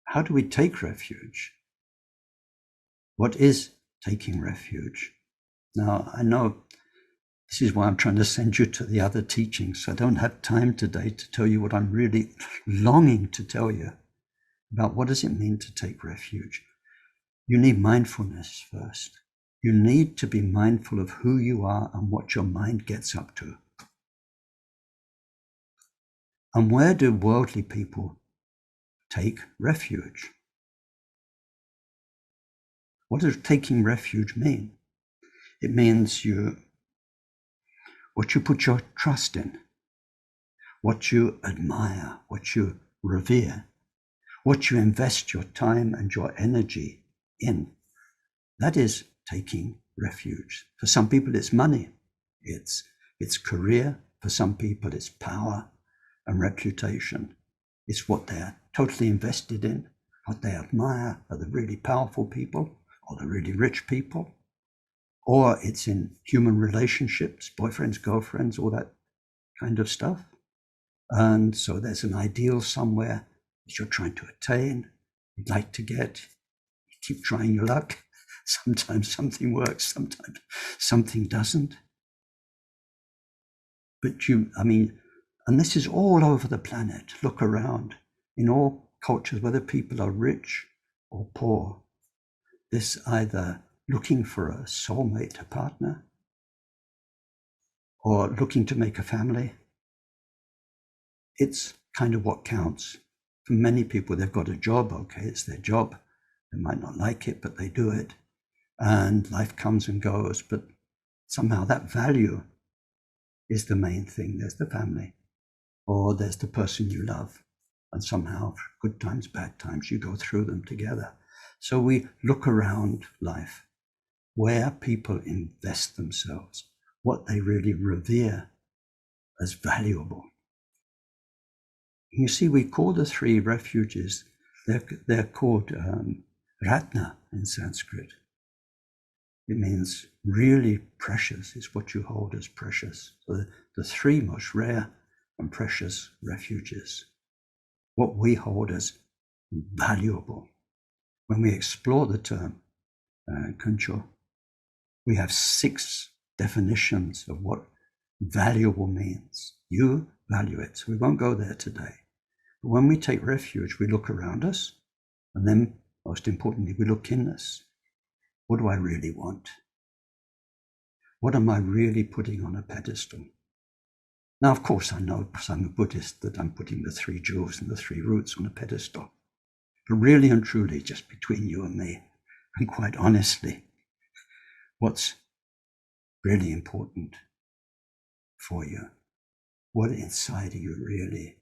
how do we take refuge? What is taking refuge? Now, I know this is why I'm trying to send you to the other teachings. I don't have time today to tell you what I'm really longing to tell you about. What does it mean to take refuge? You need mindfulness first. You need to be mindful of who you are and what your mind gets up to. And where do worldly people take refuge? What does taking refuge mean? It means what you put your trust in, what you admire, what you revere, what you invest your time and your energy in. That is taking refuge. For some people, it's money, it's career. For some people, it's power and reputation. It's what they're totally invested in, what they admire are the really powerful people or the really rich people. Or it's in human relationships, boyfriends, girlfriends, all that kind of stuff. And so there's an ideal somewhere that you're trying to attain, you'd like to get. You keep trying your luck. Sometimes something works, sometimes something doesn't. But and this is all over the planet. Look around. In all cultures, whether people are rich or poor, this either looking for a soulmate, a partner, or looking to make a family, it's kind of what counts. For many people, they've got a job, okay, it's their job. They might not like it, but they do it. And life comes and goes, but somehow that value is the main thing. There's the family, or there's the person you love. And somehow, good times, bad times, you go through them together. So we look around life, where people invest themselves, what they really revere as valuable. You see, we call the three refuges, they're called ratna in Sanskrit. It means really precious is what you hold as precious. So the three most rare and precious refuges, what we hold as valuable. When we explore the term kuncho, we have 6 definitions of what valuable means. You value it, so we won't go there today. But when we take refuge, we look around us, and then, most importantly, we look in us. What do I really want? What am I really putting on a pedestal? Now, of course, I know, because I'm a Buddhist, that I'm putting the 3 jewels and the 3 roots on a pedestal. But really and truly, just between you and me, and quite honestly, what's really important for you? What inside are you really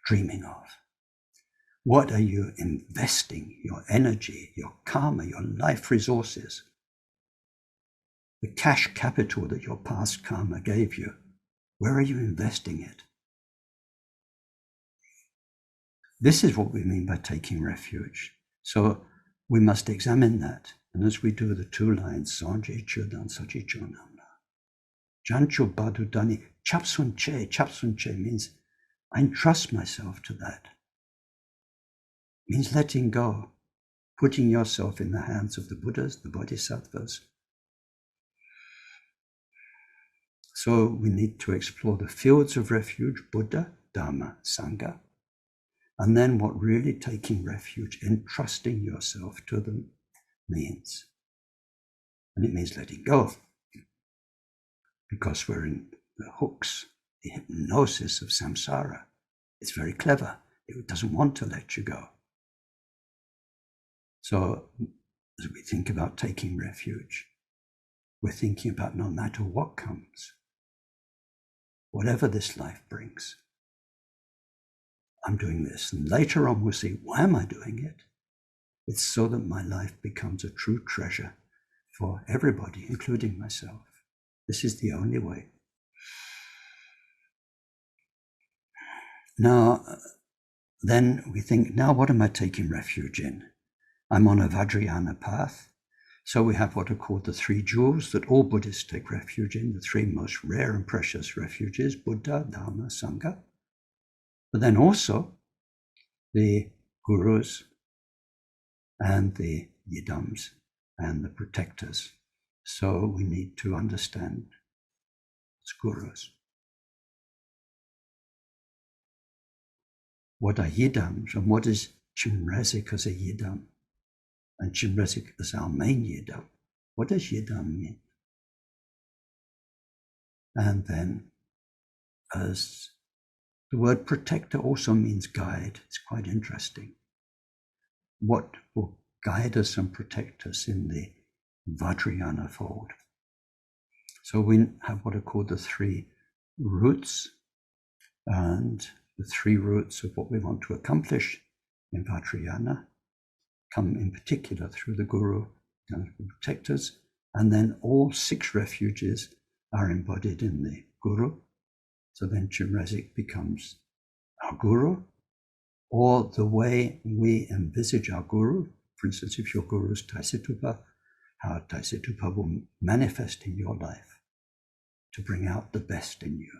dreaming of? What are you investing your energy, your karma, your life resources, the cash capital that your past karma gave you? Where are you investing it? This is what we mean by taking refuge. So we must examine that. And as we do the 2 lines, Sanje Chudan Sachi Chonamla, Jancho Badu Dani, Chapsun Che means I entrust myself to that. It means letting go, putting yourself in the hands of the Buddhas, the Bodhisattvas. So we need to explore the fields of refuge, Buddha, Dharma, Sangha, and then what really taking refuge, entrusting yourself to them means. And it means letting go, because we're in the hooks, the hypnosis of samsara. It's very clever. It doesn't want to let you go. So as we think about taking refuge, we're thinking about no matter what comes, whatever this life brings, I'm doing this. And later on we'll see, why am I doing it? It's so that my life becomes a true treasure for everybody, including myself. This is the only way. Now, then we think, now what am I taking refuge in? I'm on a Vajrayana path. So we have what are called the three jewels that all Buddhists take refuge in, the three most rare and precious refuges, Buddha, Dharma, Sangha. But then also the gurus and the yidams and the protectors. So we need to understand what's gurus. What are yidams, and what is Chenrezik as a yidam? And Chenrezik is our main yidam. What does yidam mean? And then, as the word protector also means guide. It's quite interesting. What will guide us and protect us in the Vajrayana fold? So we have what are called the three roots, and the three roots of what we want to accomplish in Vajrayana come in particular through the guru and the protectors, and then all 6 refuges are embodied in the guru. So then Chenrezik becomes our guru, or the way we envisage our guru. For instance, if your guru is Taisitupa, how Taisitupa will manifest in your life to bring out the best in you,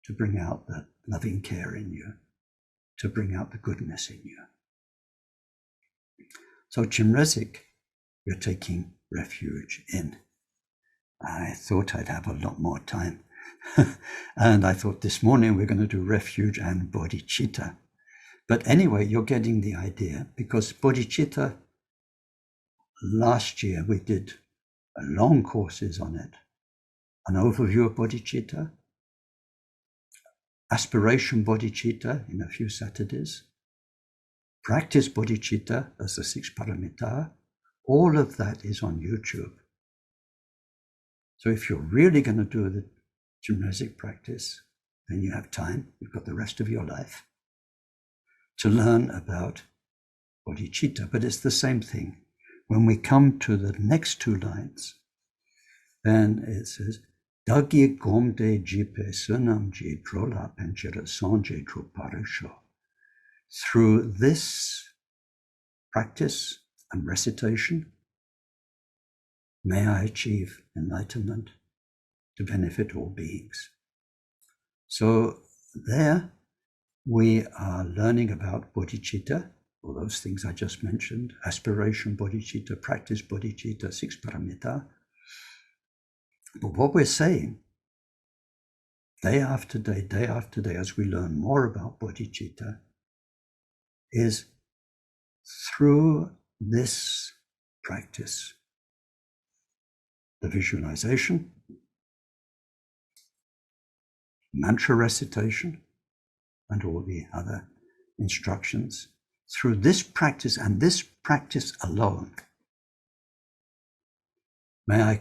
to bring out the loving care in you, to bring out the goodness in you. So Chenrezik, we're taking refuge in. I thought I'd have a lot more time. And I thought this morning we're going to do Refuge and Bodhicitta. But anyway, you're getting the idea, because bodhicitta, last year we did long courses on it. An overview of bodhicitta, aspiration bodhicitta in a few Saturdays, practice bodhicitta as the 6 paramita. All of that is on YouTube. So if you're really going to do the Chenrezik practice, then you have time, you've got the rest of your life to learn about bodhicitta. But it's the same thing. When we come to the next 2 lines, then it says, Dagi gomde jipe sunam ji drola penchera sonje druparisho. Through this practice and recitation, may I achieve enlightenment to benefit all beings. So there we are learning about bodhicitta, all those things I just mentioned, aspiration bodhicitta, practice bodhicitta, 6 paramita. But what we're saying, day after day, as we learn more about bodhicitta, is through this practice, the visualization, mantra recitation, and all the other instructions, through this practice and this practice alone, may I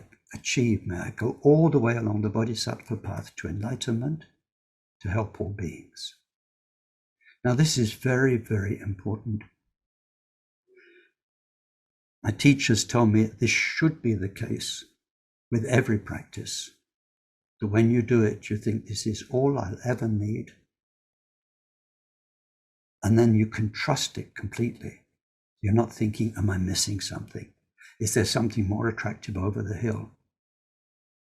go all the way along the bodhisattva path to enlightenment, to help all beings. Now this is very, very important. My teachers tell me this should be the case with every practice, that when you do it, you think this is all I'll ever need. And then you can trust it completely. You're not thinking, am I missing something? Is there something more attractive over the hill?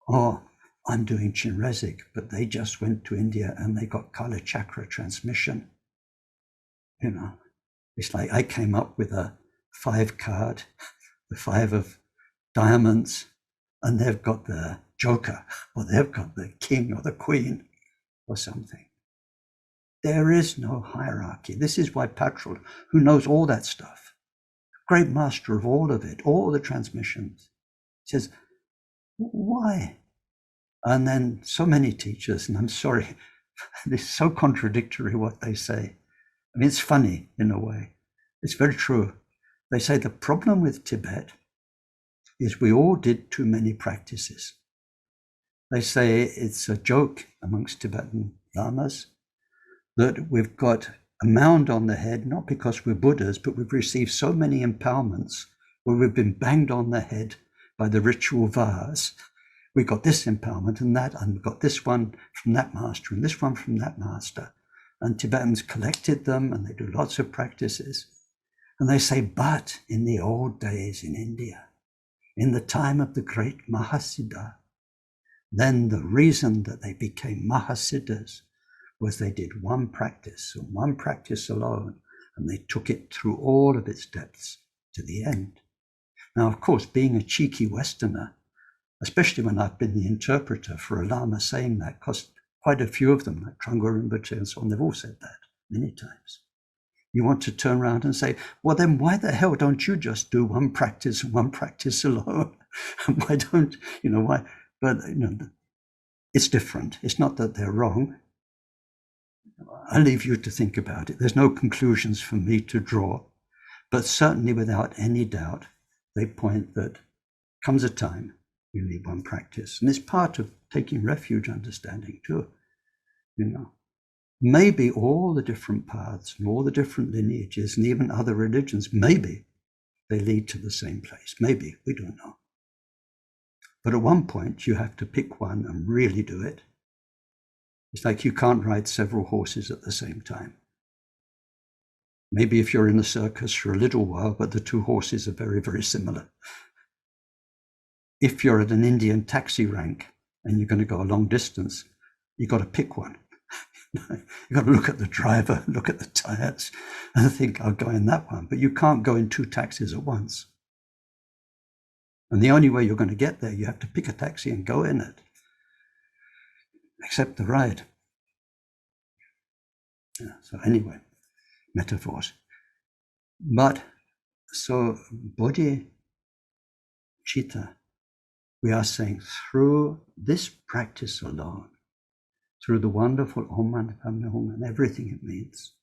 Or I'm doing Chenrezik, but they just went to India and they got Kala Chakra transmission. You know, it's like I came up with a 5 card, the 5 of diamonds, and they've got the joker, or they've got the king or the queen or something. There is no hierarchy. This is why Patrul, who knows all that stuff, great master of all of it, all the transmissions, says, Why? And then so many teachers, and I'm sorry, it's so contradictory what they say. I mean, it's funny in a way. It's very true. They say the problem with Tibet is we all did too many practices. They say it's a joke amongst Tibetan lamas that we've got a mound on the head, not because we're Buddhas, but we've received so many empowerments where we've been banged on the head by the ritual vase. We got this empowerment and that, and we got this one from that master and this one from that master. And Tibetans collected them and they do lots of practices. And they say, but in the old days in India, in the time of the great Mahasiddha, then the reason that they became Mahasiddhas was they did one practice and one practice alone, and they took it through all of its depths to the end. Now, of course, being a cheeky Westerner, especially when I've been the interpreter for a Lama saying that, because quite a few of them, like Trungpa Rinpoche and so on, they've all said that many times. You want to turn around and say, well, then why the hell don't you just do one practice and one practice alone? Why don't, why? But, it's different. It's not that they're wrong. I leave you to think about it. There's no conclusions for me to draw, but certainly without any doubt, they point that comes a time you need one practice. And it's part of taking refuge understanding too. Maybe all the different paths and all the different lineages and even other religions, maybe they lead to the same place. Maybe, we don't know. But at one point, you have to pick one and really do it. It's like you can't ride several horses at the same time. Maybe if you're in a circus for a little while, but the two horses are very, very similar. If you're at an Indian taxi rank and you're going to go a long distance, you've got to pick one. You've got to look at the driver, look at the tires, and think, I'll go in that one. But you can't go in two taxis at once. And the only way you're going to get there, you have to pick a taxi and go in it. Accept the ride. So anyway, metaphors. But so bodhicitta, we are saying through this practice alone, through the wonderful Om Mani Padme Hum and everything it means,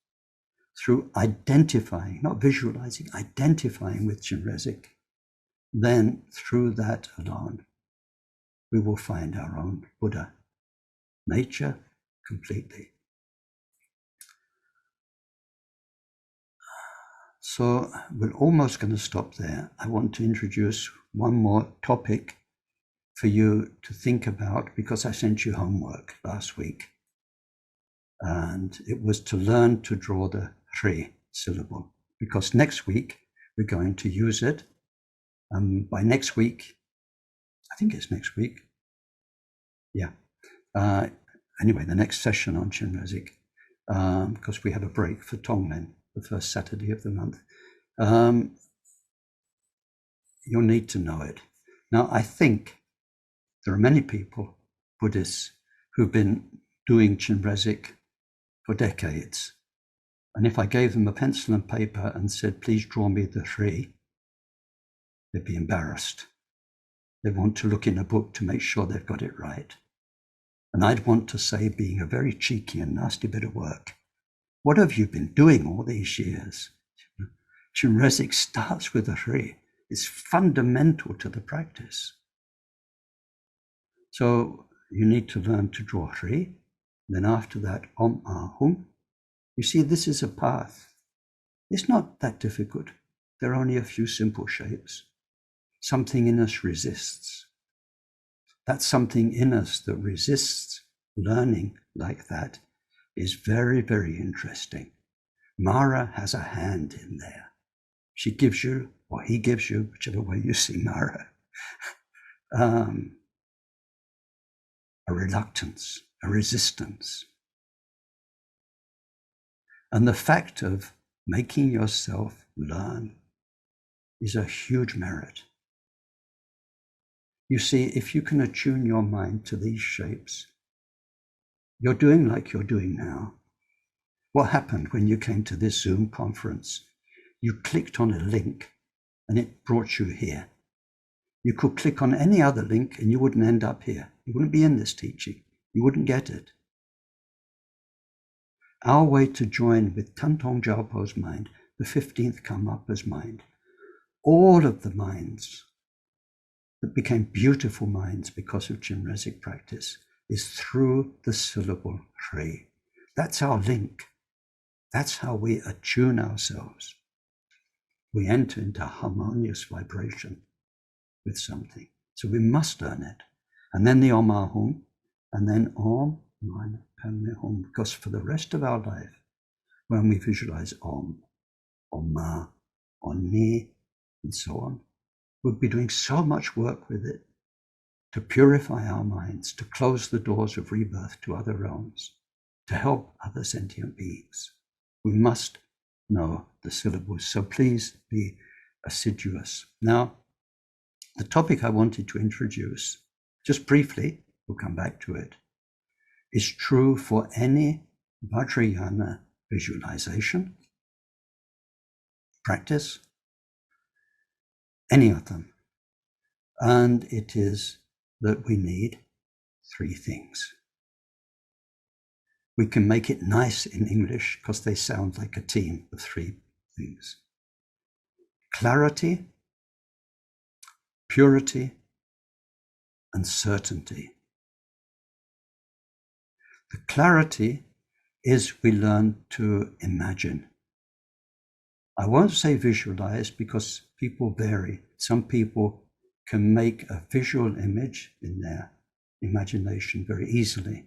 through identifying, not visualizing, identifying with Chenrezik, then through that alone, we will find our own Buddha nature completely. So we're almost going to stop there. I want to introduce one more topic for you to think about, because I sent you homework last week. And it was to learn to draw the Hri syllable, because next week we're going to use it. By next week, I think it's next week. Yeah. Anyway, the next session on Chenrezik, because we have a break for Tonglen, the first Saturday of the month. You'll need to know it. Now, I think there are many people, Buddhists, who've been doing Chenrezik for decades. And if I gave them a pencil and paper and said, please draw me the Hri, they'd be embarrassed. They want to look in a book to make sure they've got it right. And I'd want to say, being a very cheeky and nasty bit of work, what have you been doing all these years? Chenrezik starts with the Hri. It's fundamental to the practice. So you need to learn to draw Hri. Then after that, Om Ahum. You see, this is a path. It's not that difficult. There are only a few simple shapes. Something in us resists. That something in us that resists learning like that is very, very interesting. Mara has a hand in there. She gives you, or he gives you, whichever way you see Mara, a reluctance, a resistance. And the fact of making yourself learn is a huge merit. You see, if you can attune your mind to these shapes, you're doing like you're doing now. What happened when you came to this Zoom conference? You clicked on a link and it brought you here. You could click on any other link and you wouldn't end up here. You wouldn't be in this teaching. You wouldn't get it. Our way to join with Tangtong Gyalpo's mind, the 15th Karmapa's mind, all of the minds that became beautiful minds because of Chenrezik practice, is through the syllable Re. That's our link. That's how we attune ourselves. We enter into harmonious vibration with something. So we must learn it. And then the Om Ahum, and then Om Mani Padme Hum, because for the rest of our life, when we visualize Om, Om Ma, Om Ni, and so on, we'll be doing so much work with it to purify our minds, to close the doors of rebirth to other realms, to help other sentient beings. We must know the syllables, so please be assiduous. Now, the topic I wanted to introduce, just briefly, we'll come back to it, is true for any Vajrayana visualization, practice, any of them. And it is that we need three things. We can make it nice in English because they sound like a team of three things. Clarity, purity, and certainty. The clarity is we learn to imagine. I won't say visualize because people vary. Some people can make a visual image in their imagination very easily.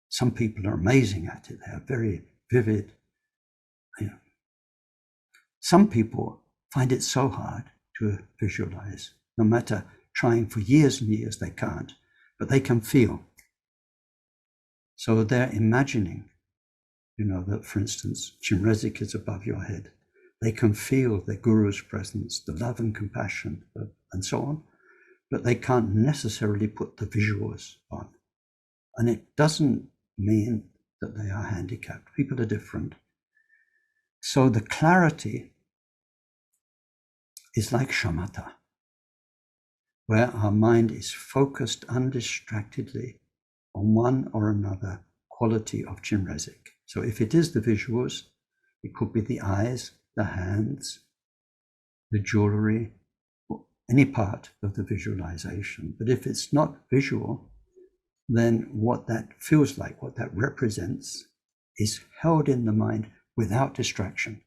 Some people are amazing at it. They are very vivid. Some people find it so hard to visualize. No matter trying for years and years, they can't, but they can feel. So they're imagining, that, for instance, Chenrezik is above your head. They can feel the Guru's presence, the love and compassion, and so on, but they can't necessarily put the visuals on. And it doesn't mean that they are handicapped. People are different. So the clarity is like shamatha, where our mind is focused undistractedly on one or another quality of Chenrezik. So if it is the visuals, it could be the eyes, the hands, the jewelry, or any part of the visualization. But if it's not visual, then what that feels like, what that represents, is held in the mind without distraction.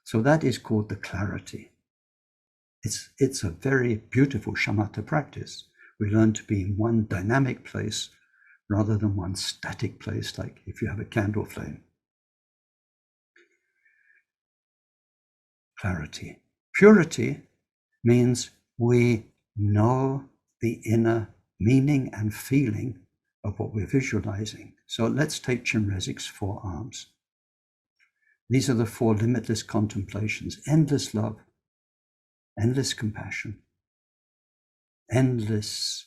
So that is called the clarity. It's a very beautiful shamatha practice. We learn to be in one dynamic place rather than one static place, like if you have a candle flame. Clarity. Purity means we know the inner meaning and feeling of what we're visualizing. So let's take Chenrezik's 4 arms. These are the 4 limitless contemplations: endless love, endless compassion, endless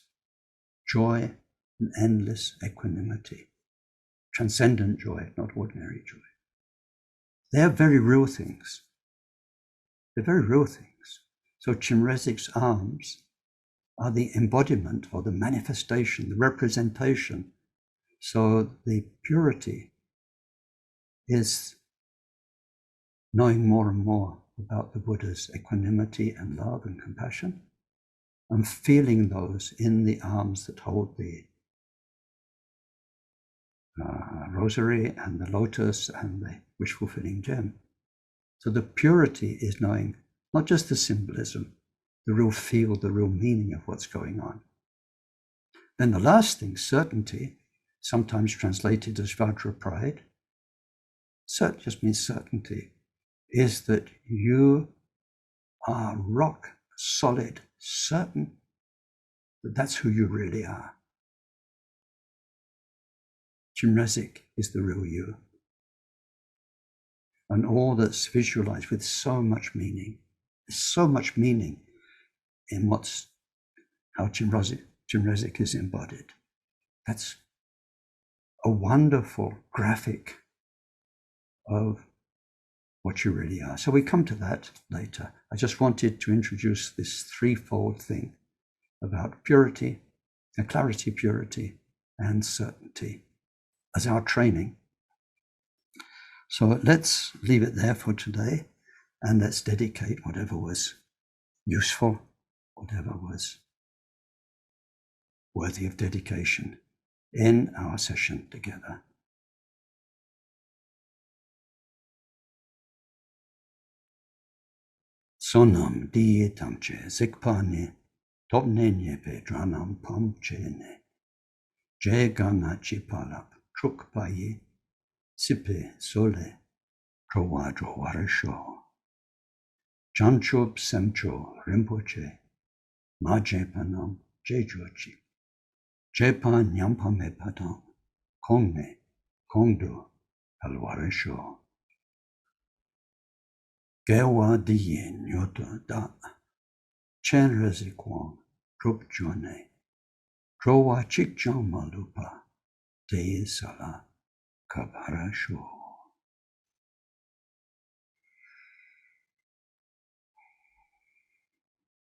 joy, and endless equanimity. Transcendent joy, not ordinary joy. They're very real things. They're very real things. So Chenrezik's arms are the embodiment or the manifestation, the representation. So the purity is knowing more and more about the Buddha's equanimity and love and compassion, and feeling those in the arms that hold the rosary and the lotus and the wish-fulfilling gem. So the purity is knowing not just the symbolism, the real feel, the real meaning of what's going on. Then the last thing, certainty, sometimes translated as Vajra pride, cert just means certainty, is that you are rock solid, certain that that's who you really are. Chenrezik is the real you. And all that's visualized with so much meaning. There's so much meaning in how Chenrezik is embodied. That's a wonderful graphic of what you really are. So we come to that later. I just wanted to introduce this threefold thing about purity, clarity, purity, and certainty as our training. So let's leave it there for today, and let's dedicate whatever was useful, whatever was worthy of dedication in our session together. Sonam diye tamche zikpane topnenye pedranam pamchene je ganga chipalap trukpaye sipe sole trowadro warasho chanchob semcho rinpoche ma jepanam jejochi jepan nyampame padam kongne kongdo alwarasho Gewa diye nyoto da Chenrezik drup jone Drowa chikjang malupa Deye sala kabharasho